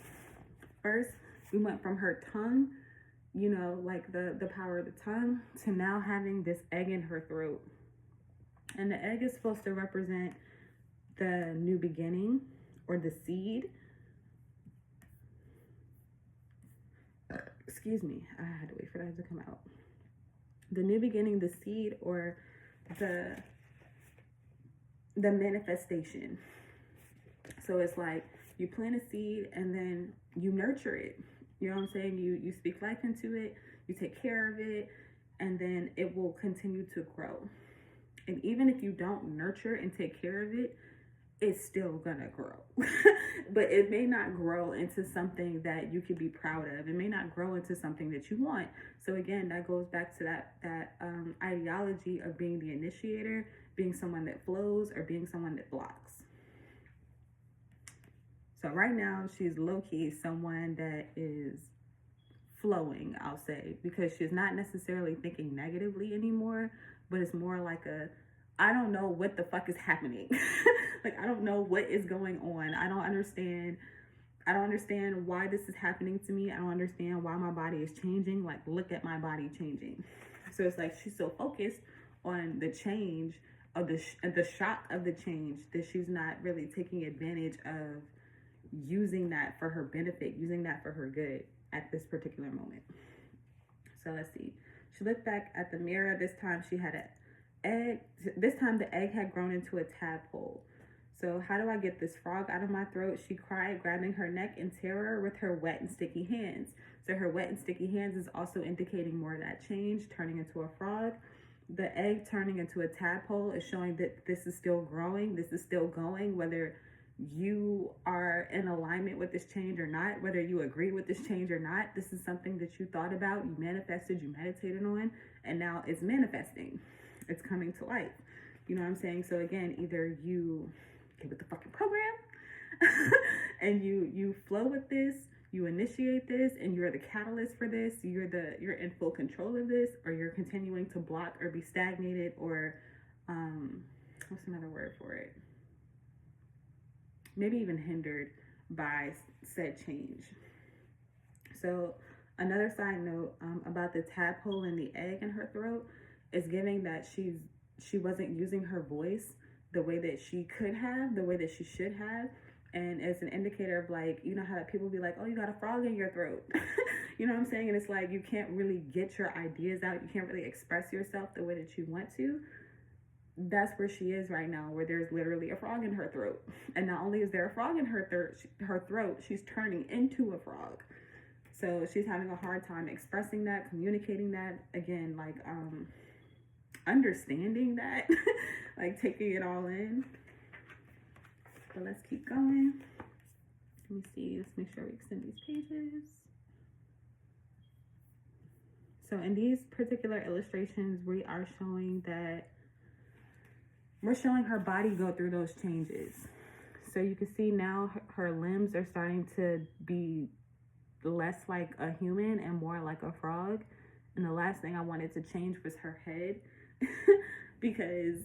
first we went from her tongue, you know, like the power of the tongue, to now having this egg in her throat. And the egg is supposed to represent the new beginning, or the seed. Excuse me, I had to wait for that to come out. The new beginning, the seed, or the manifestation. So it's like you plant a seed and then you nurture it. You know what I'm saying? You speak life into it, you take care of it, and then it will continue to grow. And even if you don't nurture and take care of it, it's still gonna grow. But it may not grow into something that you could be proud of. It may not grow into something that you want. So again, that goes back to that ideology of being the initiator, being someone that flows, or being someone that blocks. So right now, she's low-key someone that is flowing, I'll say, because she's not necessarily thinking negatively anymore, but it's more like I don't know what the fuck is happening. Like, I don't know what is going on. I don't understand why this is happening to me. I don't understand why my body is changing. Like, look at my body changing. So it's like she's so focused on the change of the shock of the change, that she's not really taking advantage of using that for her benefit, using that for her good at this particular moment. So let's see. She looked back at the mirror. This time she had an egg. This time the egg had grown into a tadpole. So how do I get this frog out of my throat? She cried, grabbing her neck in terror with her wet and sticky hands. So her wet and sticky hands is also indicating more of that change, turning into a frog. The egg turning into a tadpole is showing that this is still growing, this is still going, whether you are in alignment with this change or not, whether you agree with this change or not. This is something that you thought about, you manifested, you meditated on, and now it's manifesting. It's coming to life. You know what I'm saying? So again, either you get with the fucking program and you flow with this, you initiate this, and you're the catalyst for this, you're in full control of this, or you're continuing to block or be stagnated, or what's another word for it? Maybe even hindered by said change. So another side note about the tadpole and the egg in her throat is giving that she wasn't using her voice the way that she could have, the way that she should have. And it's an indicator of, like, you know how that people be like, oh, you got a frog in your throat. You know what I'm saying? And it's like, you can't really get your ideas out. You can't really express yourself the way that you want to. That's where she is right now, where there's literally a frog in her throat. And not only is there a frog in her throat, she's turning into a frog. So she's having a hard time expressing that, communicating that, again, like understanding that, like taking it all in. But let's keep going. Let me see, let's make sure we extend these pages. So in these particular illustrations, we are showing that we're showing her body go through those changes. So you can see now her limbs are starting to be less like a human and more like a frog. And the last thing I wanted to change was her head because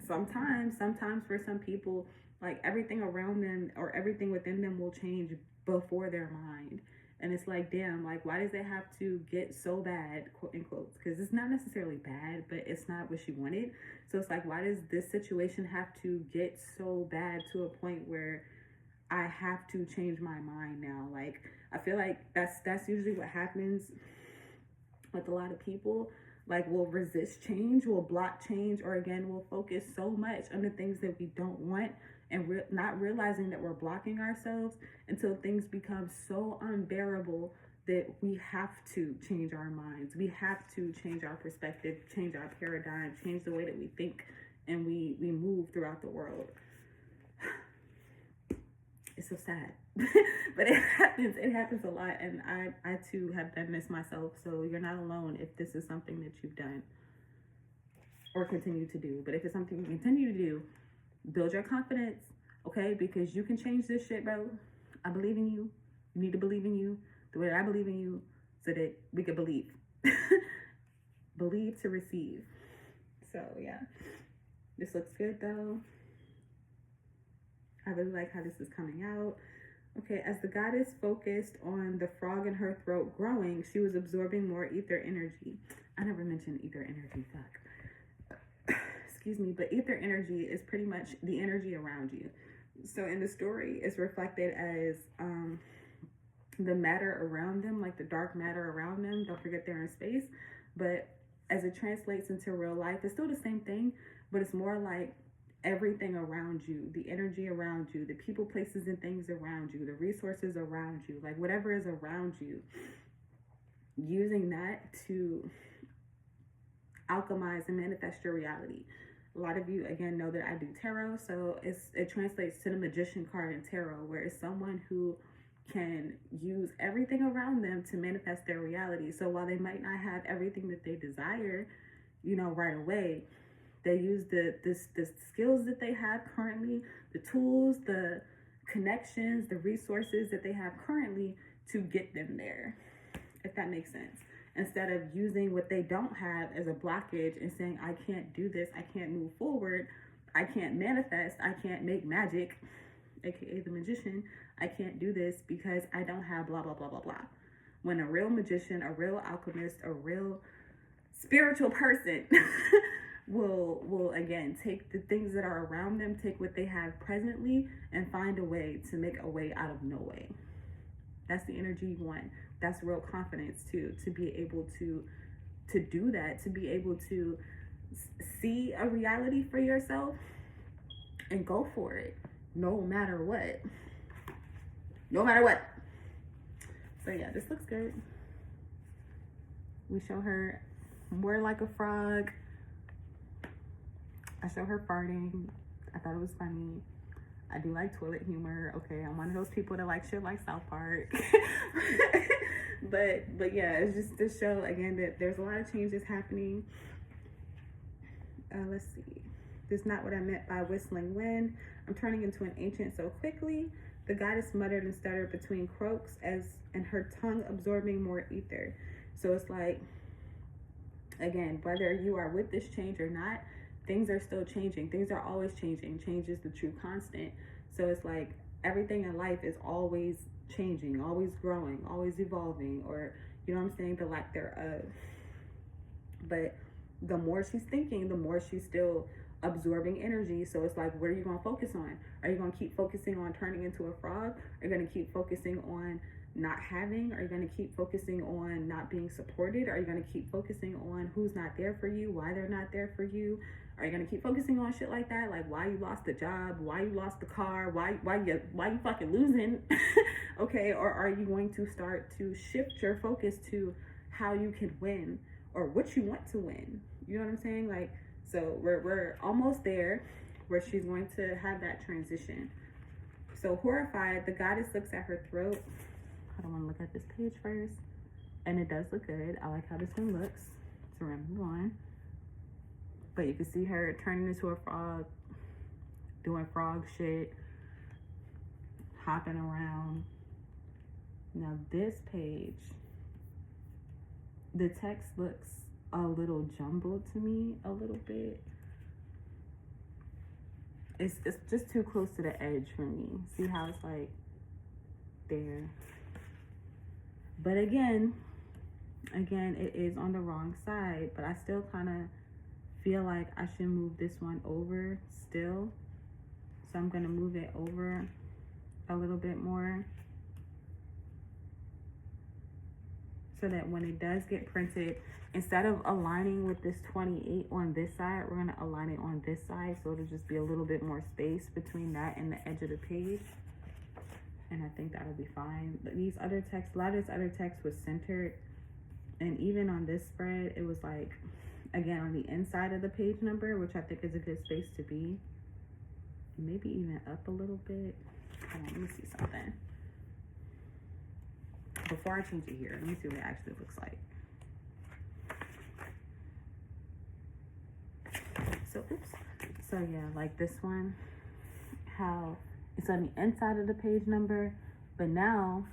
sometimes for some people, like everything around them or everything within them will change before their mind. And it's like, damn, like why does it have to get so bad, quote unquote? Because it's not necessarily bad, but it's not what she wanted. So it's like, why does this situation have to get so bad to a point where I have to change my mind now? Like, I feel like that's usually what happens with a lot of people. Like, we'll resist change, we'll block change, or again, we'll focus so much on the things that we don't want and not realizing that we're blocking ourselves until things become so unbearable that we have to change our minds. We have to change our perspective, change our paradigm, change the way that we think and we move throughout the world. It's so sad, but it happens a lot. And I too have done this myself. So you're not alone if this is something that you've done or continue to do. But if it's something you continue to do, build your confidence, okay? Because you can change this shit, bro. I believe in you. You need to believe in you the way that I believe in you so that we can believe. Believe to receive. So yeah, this looks good though. I really like how this is coming out. Okay, as the goddess focused on the frog in her throat growing, she was absorbing more ether energy. I never mentioned ether energy, fuck. Excuse me, but ether energy is pretty much the energy around you. So in the story, it's reflected as the matter around them, like the dark matter around them. Don't forget they're in space. But as it translates into real life, it's still the same thing, but it's more like everything around you, the energy around you, the people, places, and things around you, the resources around you, like whatever is around you, using that to alchemize and manifest your reality. A lot of you, again, know that I do tarot, so it translates to the magician card in tarot, where it's someone who can use everything around them to manifest their reality. So while they might not have everything that they desire, you know, right away, they use the skills that they have currently, the tools, the connections, the resources that they have currently to get them there, if that makes sense. Instead of using what they don't have as a blockage and saying, I can't do this, I can't move forward, I can't manifest, I can't make magic, aka the magician, I can't do this because I don't have blah, blah, blah, blah, blah. When a real magician, a real alchemist, a real spiritual person will again take the things that are around them, take what they have presently, and find a way to make a way out of no way. That's the energy you want. That's real confidence too, to be able to do that, to be able to see a reality for yourself and go for it, no matter what. No matter what. So yeah, this looks good. We show her more like a frog. I show her farting. I thought it was funny. I do like toilet humor. Okay, I'm one of those people that like shit like South Park. but yeah, it's just to show again that there's a lot of changes happening. Let's see. This is not what I meant by whistling wind. I'm turning into an ancient so quickly. The goddess muttered and stuttered between croaks and her tongue absorbing more ether. So it's like, again, whether you are with this change or not, things are still changing. Things are always changing. Change is the true constant. So it's like everything in life is always changing, always growing, always evolving, or, you know what I'm saying, the lack thereof. But the more she's thinking, the more she's still absorbing energy. So it's like, what are you going to focus on? Are you going to keep focusing on turning into a frog? Are you going to keep focusing on not having? Are you going to keep focusing on not being supported? Are you going to keep focusing on who's not there for you, why they're not there for you? Are you going to keep focusing on shit like that? Like why you lost the job, why you lost the car, why you fucking losing? Okay, or are you going to start to shift your focus to how you can win or what you want to win? You know what I'm saying? Like, so we're almost there where she's going to have that transition. So horrified, the goddess looks at her throat. I don't want to look at this page first. And it does look good. I like how this one looks. So we're gonna move on. But you can see her turning into a frog, doing frog shit, hopping around. Now this page, the text looks a little jumbled to me, a little bit. It's just too close to the edge for me. See how it's like there. But again, it is on the wrong side, but I still kind of feel like I should move this one over still. So I'm gonna move it over a little bit more so that when it does get printed, instead of aligning with this 28 on this side, we're gonna align it on this side, so it'll just be a little bit more space between that and the edge of the page. And I think that'll be fine. But these other text, a lot of this other text was centered, and even on this spread, it was like, again, on the inside of the page number, which I think is a good space to be. Maybe even up a little bit. Hold on, let me see something. Before I change it here, let me see what it actually looks like. So, oops. So yeah, like this one, how it's on the inside of the page number, but now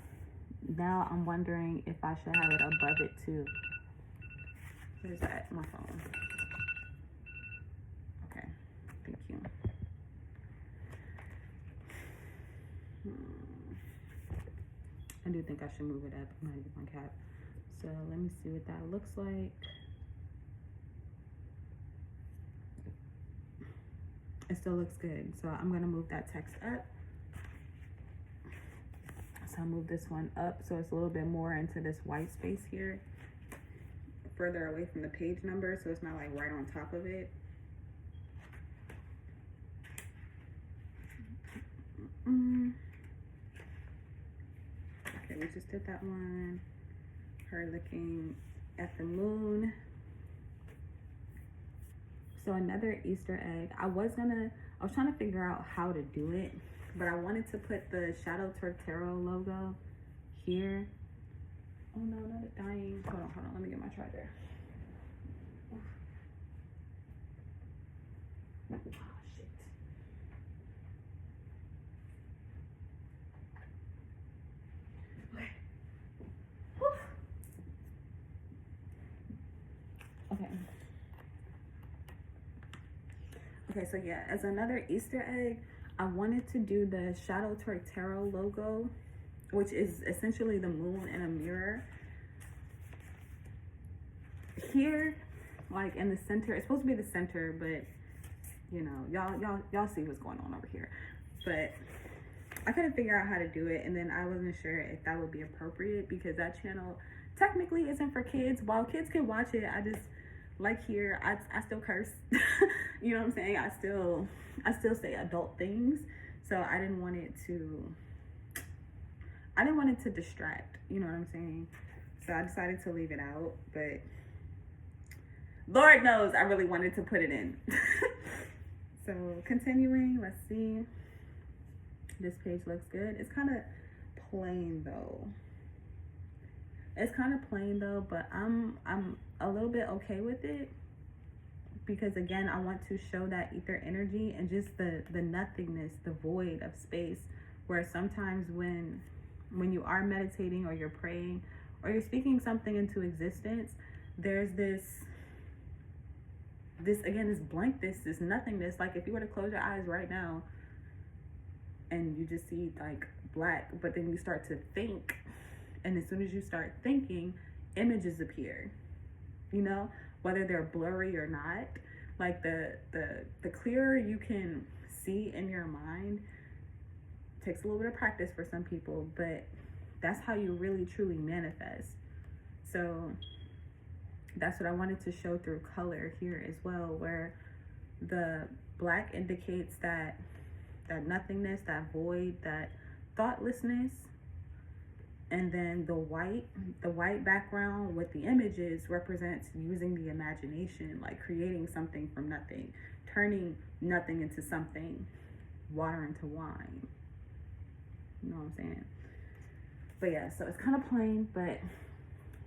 I'm wondering if I should have it above it too. Where's that? My phone. Okay, thank you. I do think I should move it up. I'm gonna get my cap. So let me see what that looks like. It still looks good. So I'm gonna move that text up. So I'll move this one up so it's a little bit more into this white space here, further away from the page number, so it's not like right on top of it. Okay, we just did that one. Her looking at the moon. So another Easter egg. I was trying to figure out how to do it, but I wanted to put the Shadow Tortero logo here. Oh no, not it dying. Hold on, let me get my charger. Oh shit. Okay. Whew. Okay. Okay, so yeah, as another Easter egg, I wanted to do the Shadow Tortero logo, which is essentially the moon in a mirror. Here, like in the center, it's supposed to be the center, but you know, y'all see what's going on over here. But I couldn't figure out how to do it, and then I wasn't sure if that would be appropriate because that channel technically isn't for kids. While kids can watch it, I just like here, I still curse. You know what I'm saying? I still say adult things. So I didn't want it to distract, you know what I'm saying? So I decided to leave it out, but Lord knows I really wanted to put it in. So continuing, let's see. This page looks good. It's kind of plain though. But I'm a little bit okay with it because again, I want to show that ether energy and just the nothingness, the void of space, where sometimes when you are meditating or you're praying or you're speaking something into existence, there's this blankness, this nothingness. Like if you were to close your eyes right now and you just see like black, but then you start to think, and as soon as you start thinking, images appear, you know, whether they're blurry or not. Like the clearer you can see in your mind, takes a little bit of practice for some people, but That's how you really truly manifest. So that's what I wanted to show through color here as well, where the black indicates that nothingness, that void, that thoughtlessness. And then the white background with the images represents using the imagination, like creating something from nothing, turning nothing into something, water into wine. You know what I'm saying? But yeah, so it's kind of plain, but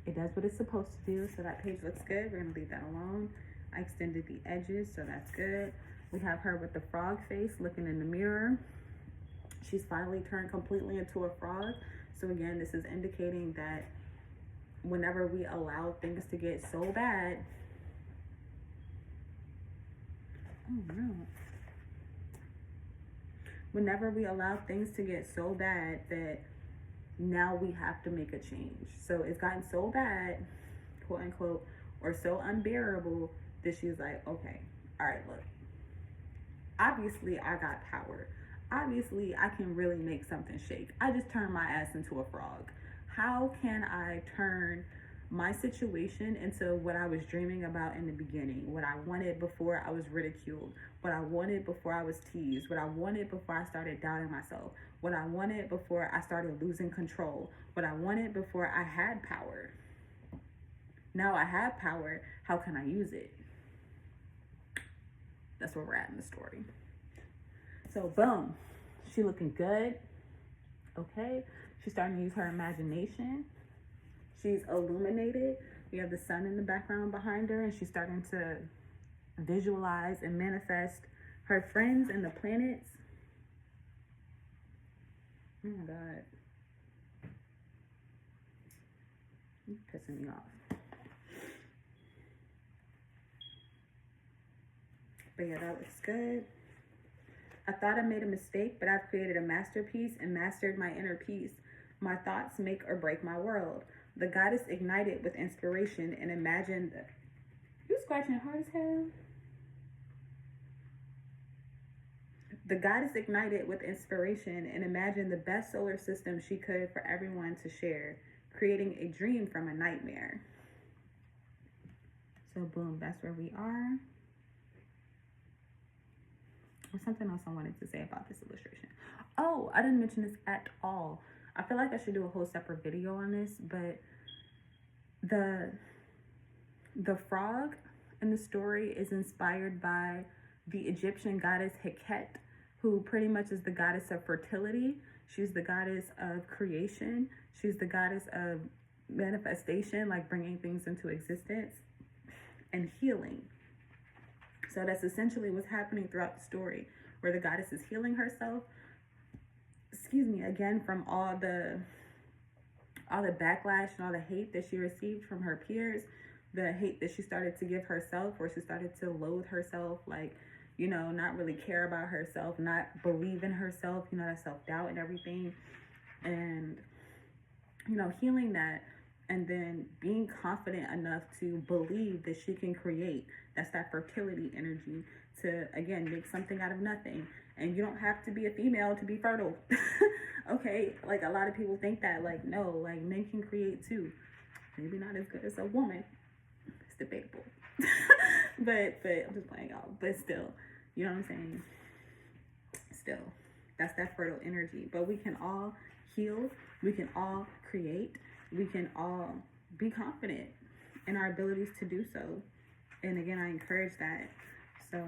it does what it's supposed to do. So that page looks good. We're gonna leave that alone. I extended the edges, so that's good. We have her with the frog face looking in the mirror. She's finally turned completely into a frog. So again, this is indicating that whenever we allow things to get so bad, oh no. Whenever we allow things to get so bad that now we have to make a change. So it's gotten so bad, quote unquote, or so unbearable that she's like, okay, all right, look, obviously I got power. Obviously I can really make something shake. I just turned my ass into a frog. How can I turn my situation into what I was dreaming about in the beginning, what I wanted before I was ridiculed, what I wanted before I was teased, what I wanted before I started doubting myself, what I wanted before I started losing control, what I wanted before I had power. Now I have power, how can I use it? That's where we're at in the story. So boom, she looking good. Okay, she's starting to use her imagination. She's illuminated. We have the sun in the background behind her, and she's starting to visualize and manifest her friends and the planets. Oh my God. You're pissing me off. But yeah, that looks good. I thought I made a mistake, but I've created a masterpiece and mastered my inner peace. My thoughts make or break my world. The goddess ignited with inspiration and imagined. You scratching hard as hell? The goddess ignited with inspiration and imagined the best solar system she could for everyone to share, creating a dream from a nightmare. So boom, that's where we are. Or something else I wanted to say about this illustration. Oh, I didn't mention this at all. I feel like I should do a whole separate video on this, but the frog in the story is inspired by the Egyptian goddess Heket, who pretty much is the goddess of fertility. She's the goddess of creation. She's the goddess of manifestation, like bringing things into existence, and healing. So that's essentially what's happening throughout the story, where the goddess is healing herself, again, from all the backlash and all the hate that she received from her peers, the hate that she started to give herself, where she started to loathe herself, like, you know, not really care about herself, not believe in herself, you know, that self-doubt and everything. And, you know, healing that, and then being confident enough to believe that she can create. That's that fertility energy to, again, make something out of nothing. And you don't have to be a female to be fertile. Okay, like a lot of people think that, like, no, like men can create too. Maybe not as good as a woman. It's debatable. but I'm just playing y'all. But still, you know what I'm saying? Still, that's that fertile energy. But we can all heal. We can all create. We can all be confident in our abilities to do so. And again, I encourage that. So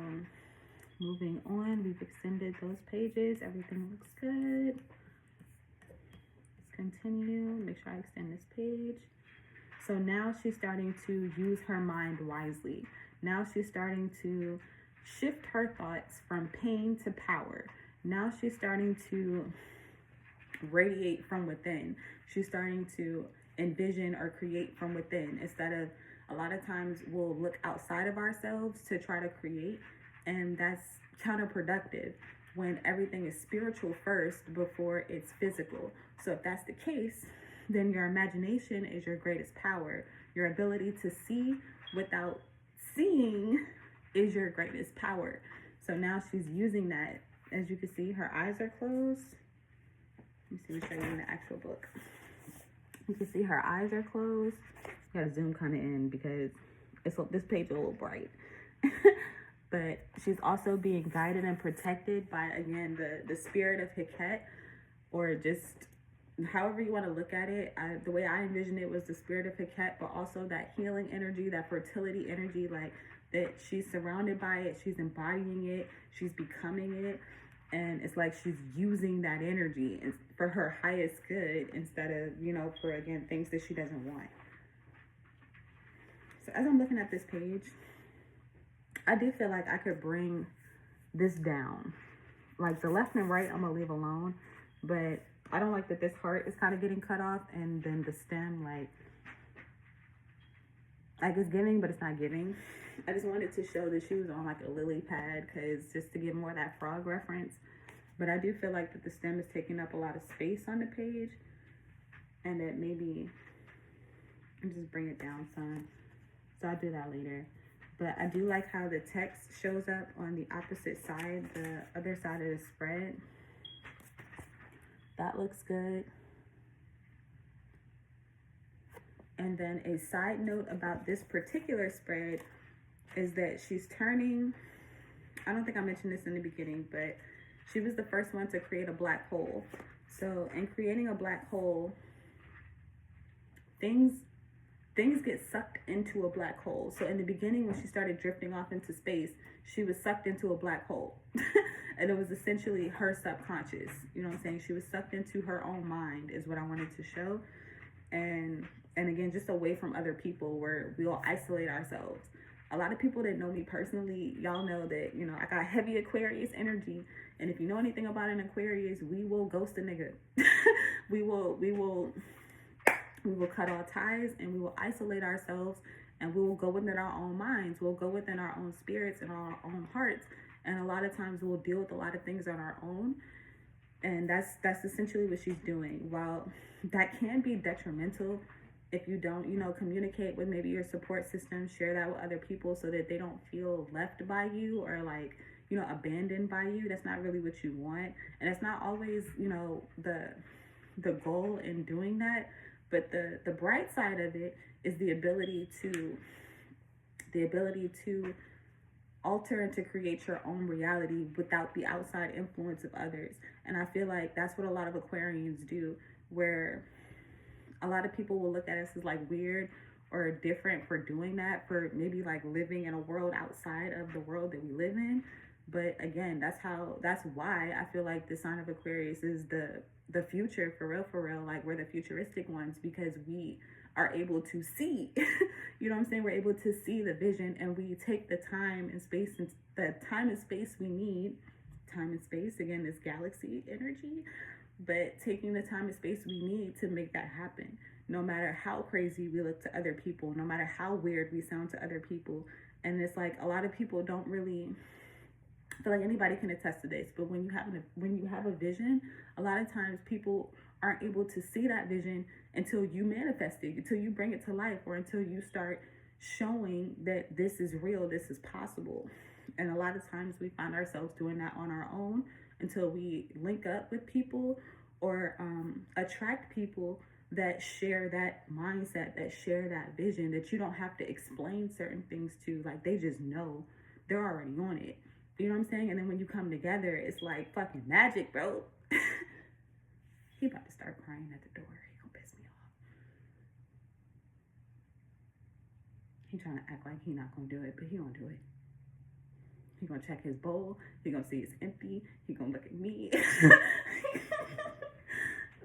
moving on, we've extended those pages. Everything looks good. Let's continue. Make sure I extend this page. So now she's starting to use her mind wisely. Now she's starting to shift her thoughts from pain to power. Now she's starting to radiate from within. She's starting to envision or create from within, instead of, a lot of times we'll look outside of ourselves to try to create, and that's counterproductive when everything is spiritual first before it's physical. So if that's the case, then your imagination is your greatest power. Your ability to see without seeing is your greatest power. So now she's using that. As you can see, her eyes are closed. Let me see, we show you in the actual book. You can see her eyes are closed. You gotta zoom kind of in because this page is a little bright. But she's also being guided and protected by, again, the spirit of Heket, or just however you want to look at it. The way I envision it was the spirit of Heket, but also that healing energy, that fertility energy, like that she's surrounded by it, she's embodying it, she's becoming it. And it's like she's using that energy for her highest good instead of, you know, for, again, things that she doesn't want. So as I'm looking at this page, I do feel like I could bring this down. Like the left and right, I'm going to leave alone. But I don't like that this heart is kind of getting cut off. And then the stem, like it's giving, but it's not giving. I just wanted to show that she was on like a lily pad, because just to give more of that frog reference. But I do feel like that the stem is taking up a lot of space on the page, and that maybe I'll just bring it down some. So I'll do that later. But I do like how the text shows up on the opposite side, the other side of the spread. That looks good. And then a side note about this particular spread is that she's turning, I don't think I mentioned this in the beginning, but she was the first one to create a black hole. So in creating a black hole, things get sucked into a black hole. So in the beginning, when she started drifting off into space, she was sucked into a black hole. And it was essentially her subconscious. You know what I'm saying? She was sucked into her own mind is what I wanted to show. And again, just away from other people, where we all isolate ourselves. A lot of people that know me personally, y'all know that, you know, I got heavy Aquarius energy. And if you know anything about an Aquarius, we will ghost a nigga. we will cut all ties, and we will isolate ourselves, and we will go within our own minds. We'll go within our own spirits and our own hearts. And a lot of times we'll deal with a lot of things on our own. And that's essentially what she's doing. While that can be detrimental if you don't, you know, communicate with maybe your support system, share that with other people so that they don't feel left by you or like, you know, abandoned by you. That's not really what you want. And it's not always, you know, the goal in doing that. But the bright side of it is the ability to alter and to create your own reality without the outside influence of others. And I feel like that's what a lot of Aquarians do, where a lot of people will look at us as like weird or different for doing that, for maybe like living in a world outside of the world that we live in. But again, that's why I feel like the sign of Aquarius is the future, for real. Like, we're the futuristic ones, because we are able to see, you know what I'm saying? We're able to see the vision, and we take the time and space, and the time and space we need. Time and space, again, this galaxy energy, but taking the time and space we need to make that happen. No matter how crazy we look to other people, no matter how weird we sound to other people. And it's like, a lot of people don't really, I feel like anybody can attest to this, but when you have a vision, a lot of times people aren't able to see that vision until you manifest it, until you bring it to life, or until you start showing that this is real, this is possible. And a lot of times we find ourselves doing that on our own until we link up with people or attract people that share that mindset, that share that vision, that you don't have to explain certain things to. Like, they just know, they're already on it. You know what I'm saying? And then when you come together, it's like fucking magic, bro. He about to start crying at the door. He gonna piss me off. He trying to act like he not gonna do it, but he gonna do it. He gonna check his bowl. He gonna see it's empty. He gonna look at me.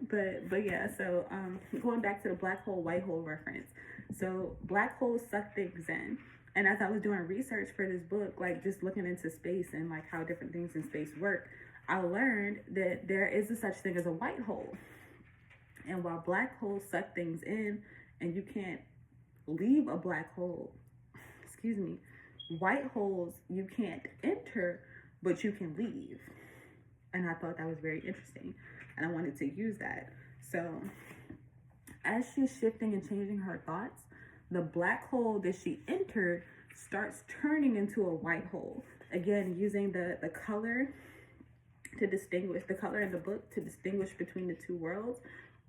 But yeah, so going back to the black hole, white hole reference. So black holes suck things in. And as I was doing research for this book, like just looking into space and like how different things in space work, I learned that there is a such thing as a white hole. And while black holes suck things in and you can't leave a black hole, white holes you can't enter, but you can leave. And I thought that was very interesting. And I wanted to use that. So as she's shifting and changing her thoughts, the black hole that she entered starts turning into a white hole. Again, using the color to distinguish, the color in the book to distinguish between the two worlds,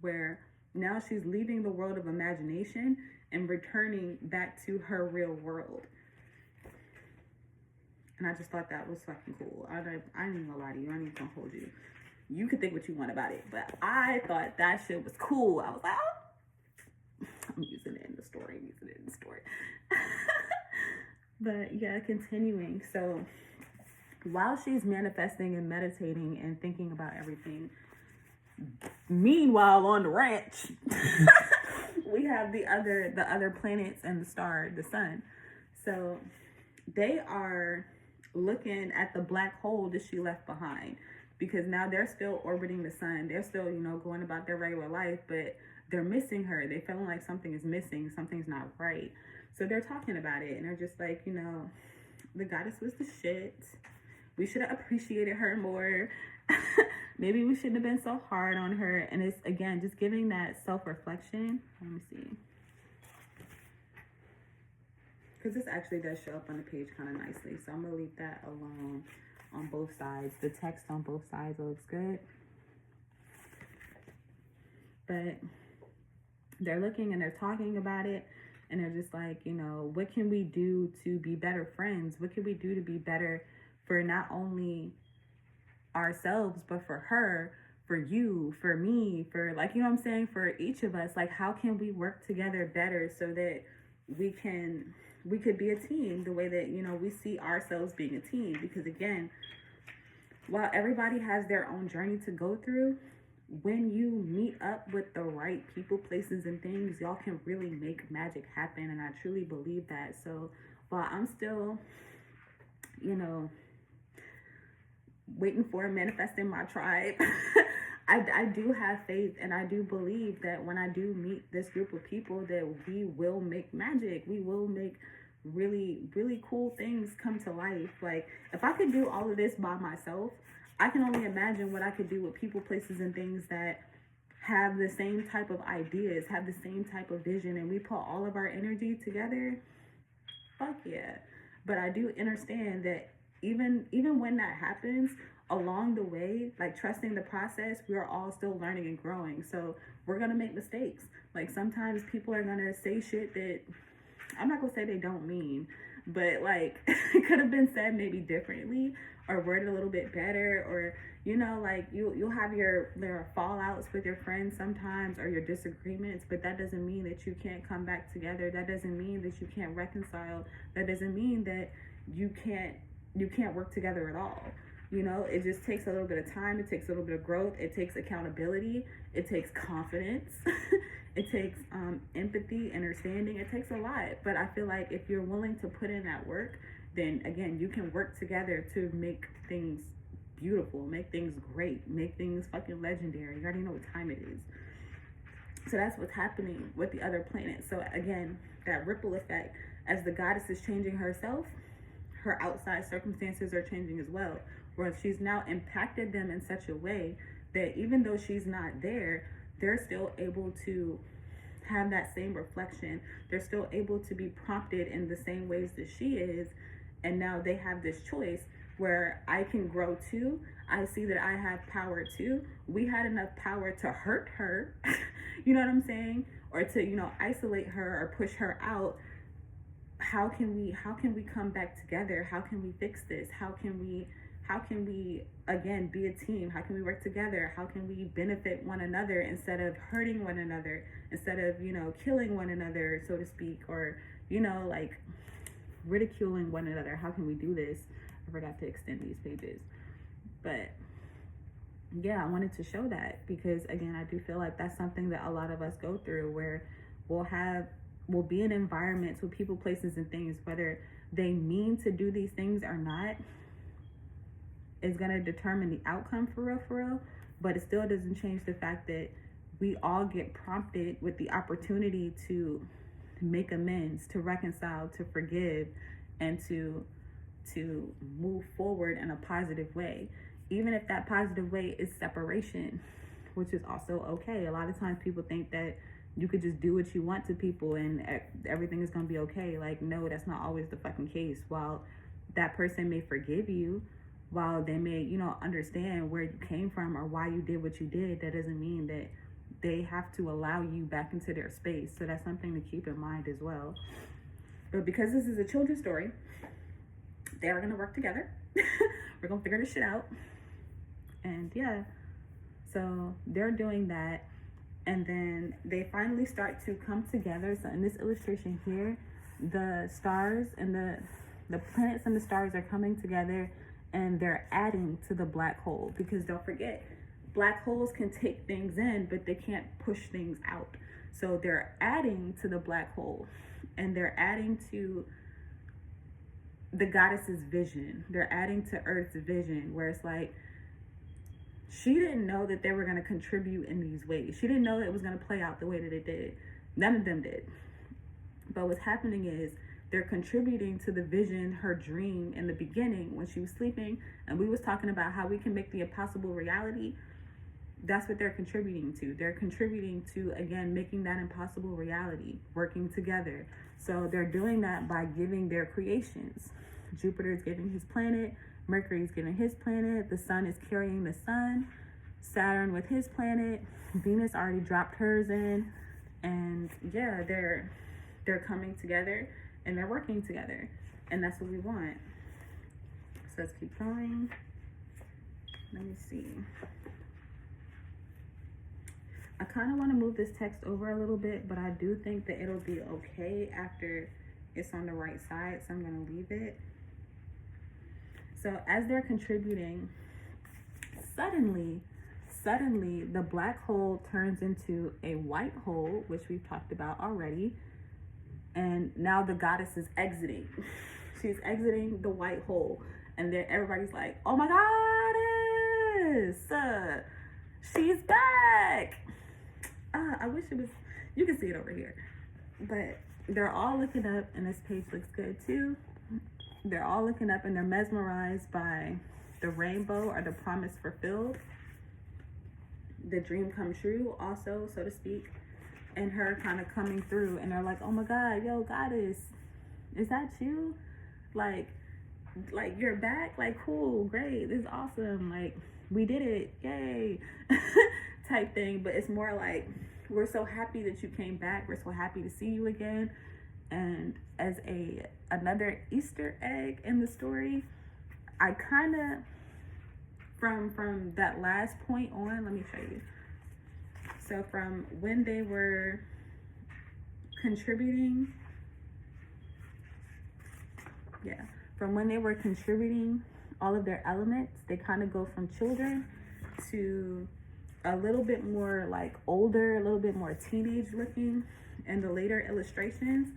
where Now she's leaving the world of imagination and returning back to her real world. And I just thought that was fucking cool. I ain't even gonna lie to you. I ain't gonna hold you. You can think what you want about it, but I thought that shit was cool. I was like, oh, I'm using it in the story. But yeah, continuing. So while she's manifesting and meditating and thinking about everything, meanwhile on the ranch, we have the other planets and the star, the sun. So they are looking at the black hole that she left behind, because now they're still orbiting the sun. They're still, going about their regular life, but they're missing her. They feeling like something is missing, something's not right. So they're talking about it, and they're just like, the goddess was the shit. We should have appreciated her more. Maybe we shouldn't have been so hard on her. And it's, again, just giving that self-reflection. Let me see. Because this actually does show up on the page kind of nicely. So I'm going to leave that alone on both sides. The text on both sides looks good. But they're looking and they're talking about it. And they're just like, what can we do to be better friends? What can we do to be better for not only ourselves, but for her, for you, for me, for like, what I'm saying, for each of us. Like, how can we work together better so that we could be a team the way that, we see ourselves being a team? Because again, while everybody has their own journey to go through, when you meet up with the right people, places, and things, y'all can really make magic happen. And I truly believe that. So while I'm still, waiting for manifesting my tribe, I do have faith, and I do believe that when I do meet this group of people, that we will make magic. We will make really, really cool things come to life. Like, if I could do all of this by myself, I can only imagine what I could do with people, places, and things that have the same type of ideas, have the same type of vision, and we put all of our energy together. Fuck yeah. But I do understand that even when that happens, along the way, like, trusting the process, we're all still learning and growing. So we're gonna make mistakes. Like, sometimes people are gonna say shit that I'm not gonna say they don't mean, but like it could have been said maybe differently or worded a little bit better, or like you'll have there are fallouts with your friends sometimes, or your disagreements, but that doesn't mean that you can't come back together. That doesn't mean that you can't reconcile. That doesn't mean that you can't work together at all. It just takes a little bit of time. It takes a little bit of growth. It takes accountability. It takes confidence. It takes empathy, understanding. It takes a lot. But I feel like if you're willing to put in that work, then again, you can work together to make things beautiful, make things great, make things fucking legendary. You already know what time it is. So that's what's happening with the other planets. So again, that ripple effect, as the goddess is changing herself, her outside circumstances are changing as well, where she's now impacted them in such a way that even though she's not there, they're still able to have that same reflection. They're still able to be prompted in the same ways that she is. And now they have this choice where I can grow too. I see that I have power too. We had enough power to hurt her, you know what I'm saying? Or to, isolate her or push her out. How can we come back together? How can we fix this? How can we again be a team? How can we work together? How can we benefit one another instead of hurting one another, instead of killing one another, so to speak, or like ridiculing one another? How can we do this? I forgot to extend these pages, but yeah, I wanted to show that because again, I do feel like that's something that a lot of us go through, where we'll be in environments with people, places, and things, whether they mean to do these things or not, is going to determine the outcome for real, but it still doesn't change the fact that we all get prompted with the opportunity to make amends, to reconcile, to forgive, and to move forward in a positive way, even if that positive way is separation, which is also okay. A lot of times people think that you could just do what you want to people and everything is going to be okay. Like, no, that's not always the fucking case. While that person may forgive you, while they may, understand where you came from or why you did what you did, that doesn't mean that they have to allow you back into their space. So that's something to keep in mind as well. But because this is a children's story, they are gonna work together. We're gonna figure this shit out. And yeah, so they're doing that. And then they finally start to come together. So in this illustration here, the stars and the planets and the stars are coming together, and they're adding to the black hole. Because don't forget, black holes can take things in, but they can't push things out. So they're adding to the black hole, and they're adding to the goddess's vision. They're adding to Earth's vision, where it's like, she didn't know that they were going to contribute in these ways. She didn't know it was going to play out the way that it did. None of them did. But what's happening is they're contributing to the vision, her dream in the beginning when she was sleeping. And we was talking about how we can make the impossible reality. That's what they're contributing to. They're contributing to, again, making that impossible reality, working together. So they're doing that by giving their creations. Jupiter's giving his planet. Mercury's giving his planet. The sun is carrying the sun. Saturn with his planet. Venus already dropped hers in. And yeah, they're coming together and they're working together. And that's what we want. So let's keep going. Let me see. I kind of want to move this text over a little bit, but I do think that it'll be okay after it's on the right side. So I'm going to leave it. So as they're contributing, suddenly the black hole turns into a white hole, which we've talked about already. And now the goddess is exiting. She's exiting the white hole. And then everybody's like, oh my goddess, she's back. I wish it was, you can see it over here. But they're all looking up, and this page looks good too. They're all looking up and they're mesmerized by the rainbow, or the promise fulfilled, the dream come true also, so to speak, and her kind of coming through. And they're like, oh my God, yo, goddess, is that you? Like you're back? Like, cool, great, this is awesome. Like, we did it, yay, type thing. But it's more like, we're so happy that you came back. We're so happy to see you again. And as another Easter egg in the story, I kind of, from that last point on, let me show you. So from when they were contributing, from when they were contributing all of their elements, they kind of go from children to a little bit more like older, a little bit more teenage looking in the later illustrations.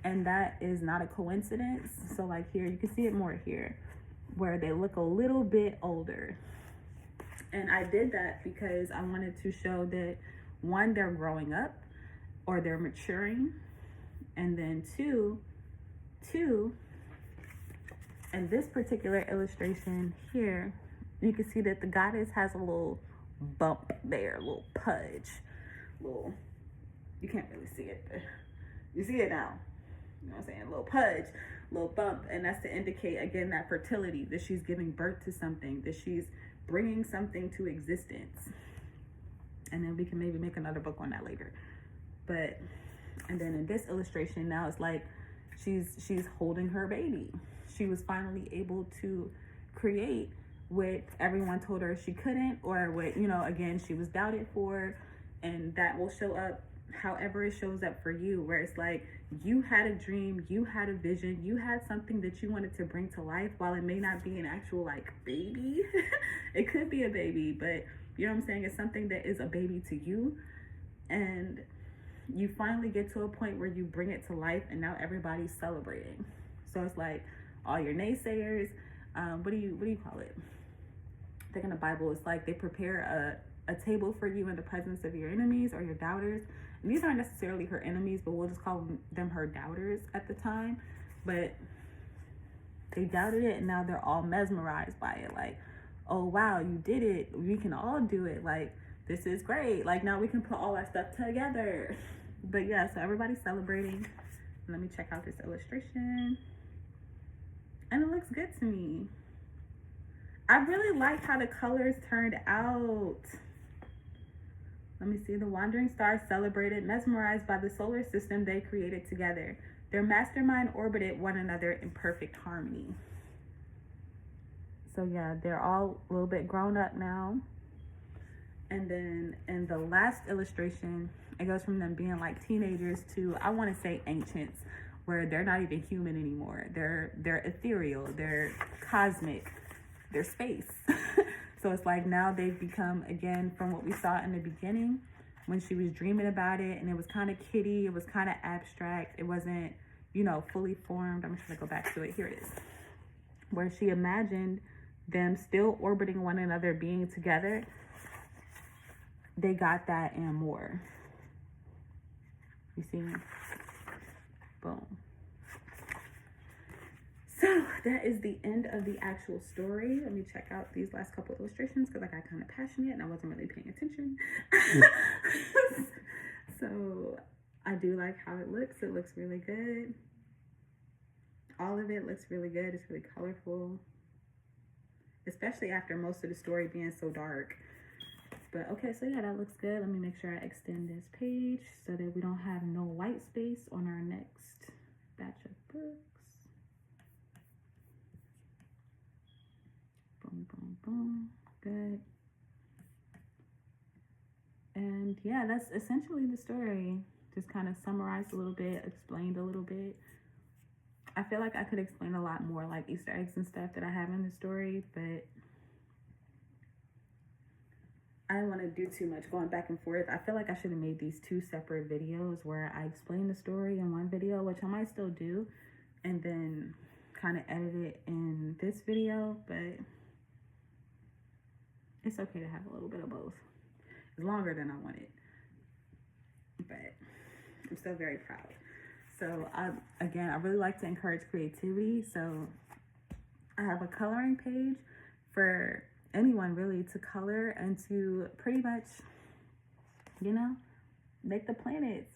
And that is not a coincidence. So like here, you can see it more here, where they look a little bit older. And I did that because I wanted to show that, one, they're growing up, or they're maturing. And then two, in this particular illustration here, you can see that the goddess has a little bump there, a little pudge, you can't really see it, but you see it now. You know what I'm saying? A little pudge, a little bump. And that's to indicate, again, that fertility, that she's giving birth to something, that she's bringing something to existence. And then we can maybe make another book on that later. But, and then in this illustration now, it's like she's holding her baby. She was finally able to create what everyone told her she couldn't, or what, you know, again, she was doubted for. And that will show up however it shows up for you, where it's like, you had a dream, you had a vision, you had something that you wanted to bring to life. While it may not be an actual like baby, it could be a baby, but you know what I'm saying, it's something that is a baby to you. And you finally get to a point where you bring it to life, and now everybody's celebrating. So it's like all your naysayers, what do you call it? I think in the Bible, it's like they prepare a table for you in the presence of your enemies or your doubters. And these aren't necessarily her enemies, but we'll just call them her doubters at the time. But they doubted it, and now they're all mesmerized by it. Like, oh wow, you did it, we can all do it, like, this is great, like, now we can put all our stuff together. But yeah, so everybody's celebrating. Let me check out this illustration, and it looks good to me. I really like how the colors turned out. Let me see. The wandering stars celebrated, mesmerized by the solar system they created together. Their mastermind orbited one another in perfect harmony. So yeah, they're all a little bit grown up now. And then in the last illustration, it goes from them being like teenagers to, I want to say, ancients, where they're not even human anymore. They're ethereal, they're cosmic, they're space. So it's like now they've become, again, from what we saw in the beginning, when she was dreaming about it, and it was kind of kiddie, it was kind of abstract, it wasn't, you know, fully formed. I'm just gonna go back to it. Here it is. Where she imagined them still orbiting one another, being together. They got that and more. You see? Boom. So that is the end of the actual story. Let me check out these last couple of illustrations because I got kind of passionate and I wasn't really paying attention. So I do like how it looks. It looks really good. All of it looks really good. It's really colorful, especially after most of the story being so dark. But okay, so yeah, that looks good. Let me make sure I extend this page so that we don't have no white space on our next batch of books. Boom, boom, boom. Good. And yeah, that's essentially the story. Just kind of summarized a little bit, explained a little bit. I feel like I could explain a lot more, like Easter eggs and stuff that I have in the story, but I don't want to do too much going back and forth. I feel like I should have made these two separate videos where I explain the story in one video, which I might still do, and then kind of edit it in this video, but it's okay to have a little bit of both. It's longer than I wanted, but I'm still very proud. So again, I really like to encourage creativity. So I have a coloring page for anyone really to color and to pretty much, you know, make the planets,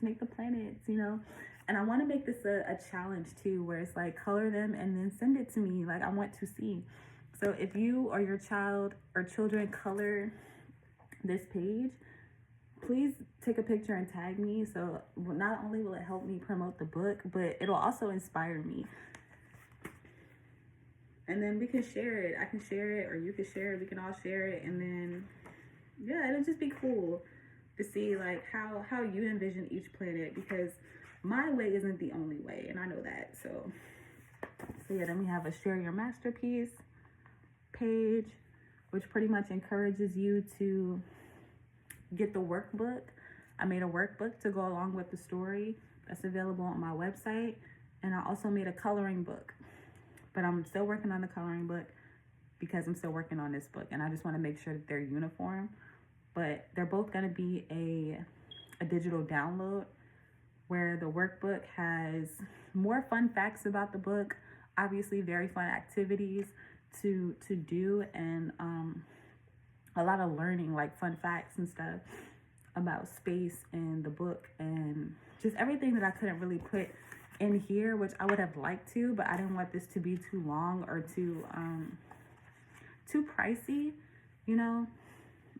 you know. And I want to make this a challenge too, where it's like color them and then send it to me. Like I want to see. So if you or your child or children color this page, please take a picture and tag me. So not only will it help me promote the book, but it'll also inspire me. And then we can share it. I can share it, or you can share it. We can all share it. And then, yeah, it'll just be cool to see like how you envision each planet, because my way isn't the only way, and I know that. So yeah, then we have a share your masterpiece page, which pretty much encourages you to get the workbook. I made a workbook to go along with the story that's available on my website. And I also made a coloring book. But I'm still working on the coloring book because I'm still working on this book, and I just want to make sure that they're uniform. But they're both going to be a digital download, where the workbook has more fun facts about the book, obviously very fun activities to do, and a lot of learning, like fun facts and stuff about space in the book, and just everything that I couldn't really put in here, which I would have liked to, but I didn't want this to be too long or too pricey, you know.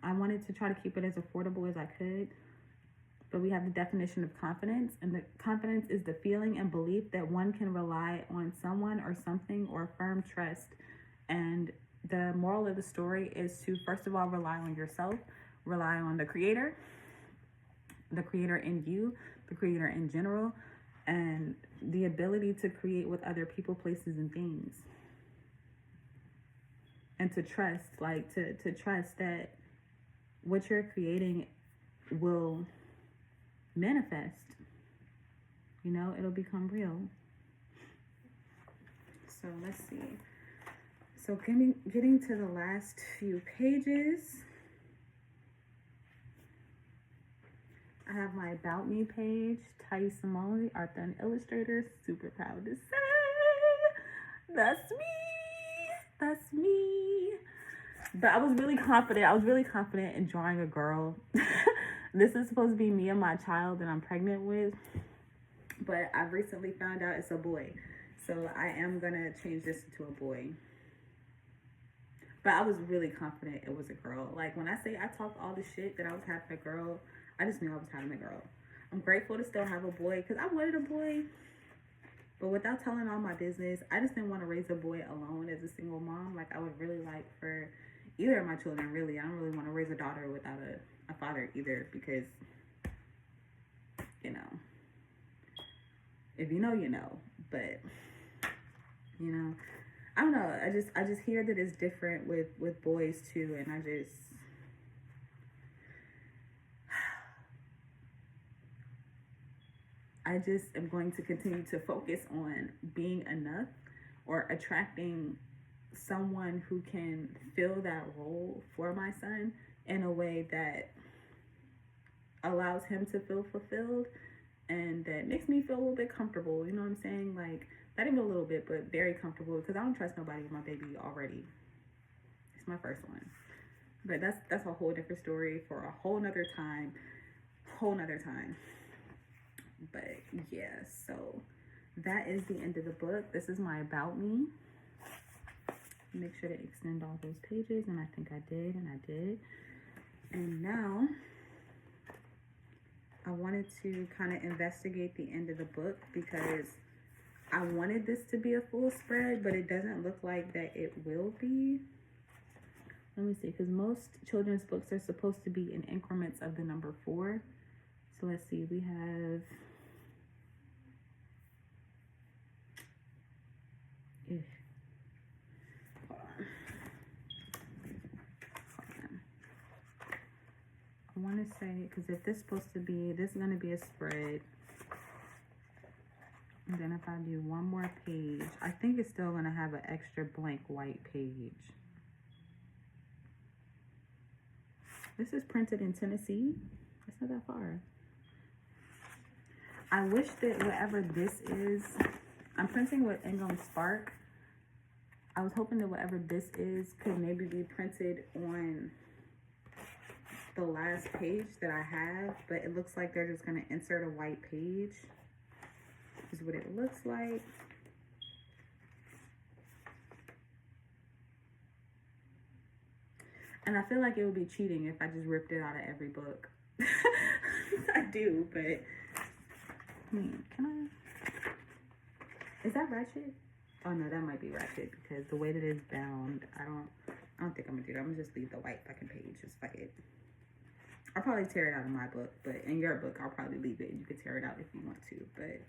I wanted to try to keep it as affordable as I could. But we have the definition of confidence, and the confidence is the feeling and belief that one can rely on someone or something or firm trust. And the moral of the story is to, first of all, rely on yourself, rely on the creator in you, the creator in general, and the ability to create with other people, places, and things. And to trust, like to trust that what you're creating will manifest. You know, it'll become real. So let's see. So getting to the last few pages, I have my About Me page, Tiye Samone, author and illustrator. Super proud to say, that's me. But I was really confident in drawing a girl. This is supposed to be me and my child that I'm pregnant with, but I've recently found out it's a boy. So I am gonna change this to a boy. But I was really confident it was a girl. Like when I say I talked all the shit that I was having a girl, I just knew I was having a girl. I'm grateful to still have a boy because I wanted a boy, but without telling all my business, I just didn't want to raise a boy alone as a single mom. Like, I would really like for either of my children, really. I don't really want to raise a daughter without a father either, because, you know, if you know, you know. But, you know, I don't know. I just hear that it's different with boys too, and I just am going to continue to focus on being enough, or attracting someone who can fill that role for my son in a way that allows him to feel fulfilled and that makes me feel a little bit comfortable. You know what I'm saying? Like, not even a little bit, but very comfortable, because I don't trust nobody with my baby already. It's my first one. But that's a whole different story for a whole nother time. But yeah, so that is the end of the book. This is my about me. Make sure to extend all those pages, and I think I did, and now I wanted to kind of investigate the end of the book, because I wanted this to be a full spread, but it doesn't look like that it will be. Let me see, because most children's books are supposed to be in increments of the number 4. So let's see, we have I want to say, because if this is supposed to be, this is going to be a spread. And then if I do one more page, I think it's still going to have an extra blank white page. This is printed in Tennessee. It's not that far. I wish that whatever this is, I'm printing with Ingram Spark. I was hoping that whatever this is could maybe be printed on the last page that I have, but it looks like they're just going to insert a white page. Is what it looks like. And I feel like it would be cheating if I just ripped it out of every book. I do, but can I? Is that ratchet? Oh no, that might be ratchet, because the way that it's bound, I don't think I'm gonna do that. I'm gonna just leave the white fucking page. Just fuck it. I'll probably tear it out of my book, but in your book, I'll probably leave it. You can tear it out if you want to, but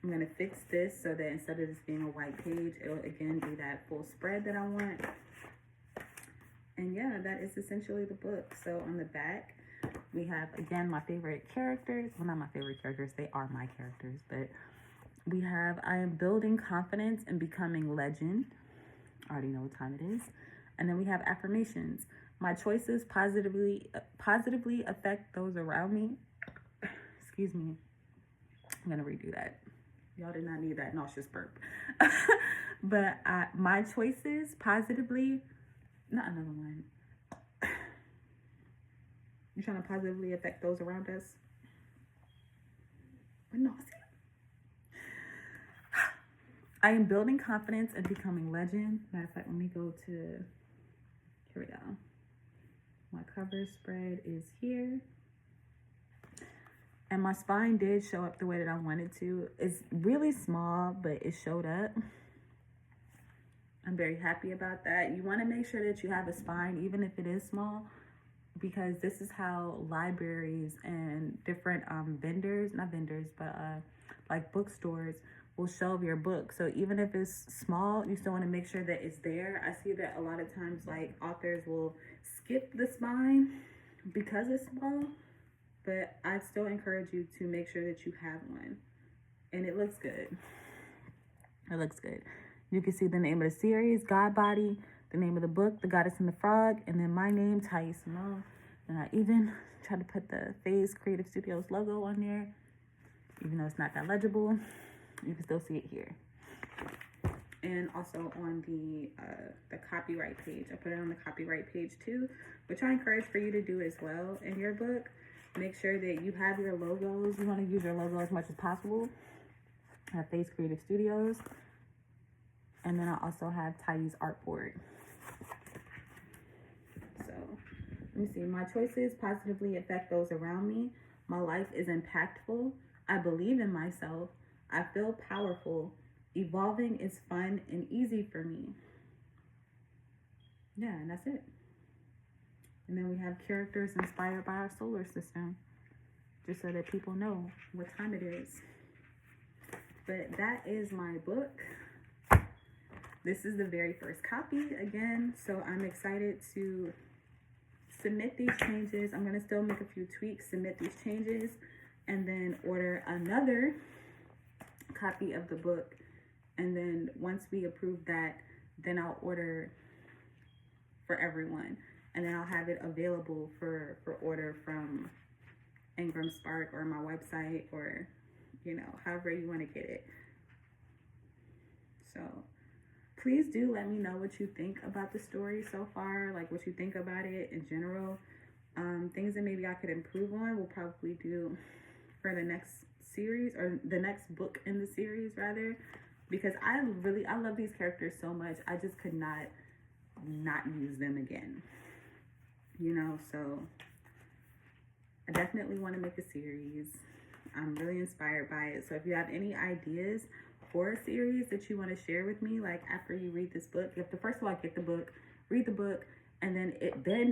I'm gonna fix this so that instead of this being a white page, it'll again be that full spread that I want. And yeah, that is essentially the book. So on the back, we have, again, my favorite characters. Well, not my favorite characters, they are my characters, but we have, I am building confidence and becoming legend. I already know what time it is. And then we have affirmations. My choices positively affect those around me. Excuse me. I'm gonna redo that. Y'all did not need that nauseous burp. But my choices positively, not another one. You trying to positively affect those around us? With nausea. I am building confidence and becoming legend. Matter of fact, let me go to, here we go. My cover spread is here. And my spine did show up the way that I wanted to. It's really small, but it showed up. I'm very happy about that. You want to make sure that you have a spine, even if it is small, because this is how libraries and different like bookstores will shelve your book. So even if it's small, you still want to make sure that it's there. I see that a lot of times, like, authors will skip the spine because it's small, but I still encourage you to make sure that you have one. And it looks good. It looks good. You can see the name of the series, God Body, the name of the book, The Goddess and the Frog, and then my name, Tiye Samone. And I even tried to put the Phase Creative Studios logo on there, even though it's not that legible. You can still see it here. And also on the copyright page. I put it on the copyright page too, which I encourage for you to do as well in your book. Make sure that you have your logos. You want to use your logo as much as possible. I have Phase Creative Studios. And then I also have Tiye's Artboard. So Let me see. My choices positively affect those around me. My life is impactful. I believe in myself. I feel powerful. Evolving is fun and easy for me. Yeah, and that's it. And then we have characters inspired by our solar system, just so that people know what time it is. But that is my book. This is the very first copy again, so I'm excited to submit these changes. I'm going to still make a few tweaks, submit these changes, and then order another copy of the book. And then once we approve that, then I'll order for everyone. And then I'll have it available for order from Ingram Spark or my website, or, you know, however you want to get it. So please do let me know what you think about the story so far, like what you think about it in general. Things that maybe I could improve on, we'll probably do for the next series, or the next book in the series rather, because I love these characters so much. I just could not use them again, you know. So I definitely want to make a series. I'm really inspired by it. So if you have any ideas for a series that you want to share with me, like after you read this book, you have to first of all get the book, read the book, and then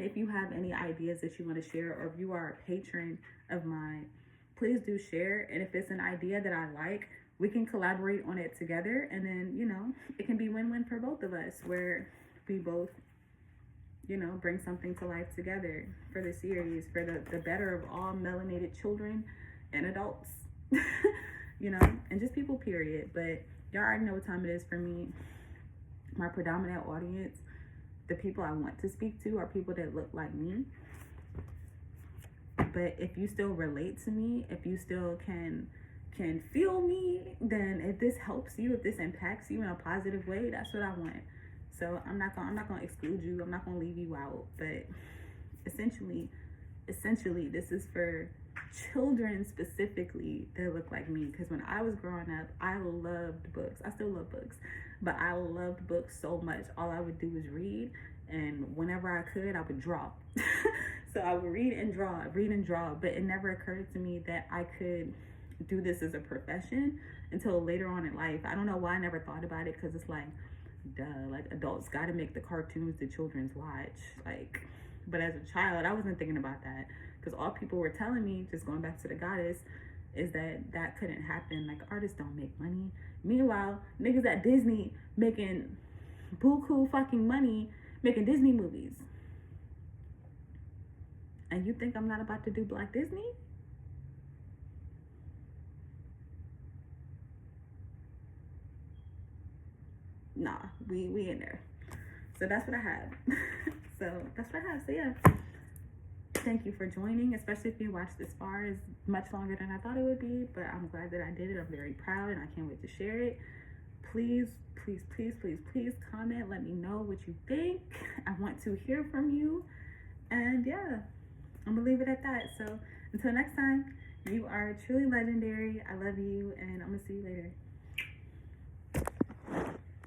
if you have any ideas that you want to share, or if you are a patron of mine, please do share. And if it's an idea that I like, we can collaborate on it together, and then, you know, it can be win-win for both of us, where we both, you know, bring something to life together for the series, for the better of all melanated children and adults, you know, and just people, period. But y'all already know what time it is for me. My predominant audience, the people I want to speak to, are people that look like me. But if you still relate to me, if you still can feel me, then if this helps you, if this impacts you in a positive way, that's what I want. So I'm not gonna exclude you. I'm not gonna leave you out. But essentially, this is for children specifically that look like me. Because when I was growing up, I loved books. I still love books, but I loved books so much. All I would do was read, and whenever I could, I would draw. So I would read and draw, but it never occurred to me that I could do this as a profession until later on in life. I don't know why I never thought about it, because it's like, duh, like adults got to make the cartoons that children's watch, like. But as a child, I wasn't thinking about that, because all people were telling me, just going back to the goddess, is that couldn't happen. Like, artists don't make money. Meanwhile, niggas at Disney making buku fucking money making Disney movies. And you think I'm not about to do Black Disney? Nah, we in there. So that's what I have. So yeah, thank you for joining, especially if you watched this far. It's much longer than I thought it would be, but I'm glad that I did it. I'm very proud, and I can't wait to share it. Please comment, let me know what you think. I want to hear from you. And yeah, I'm gonna leave it at that. So until next time, you are truly legendary. I love you, and I'm gonna see you later.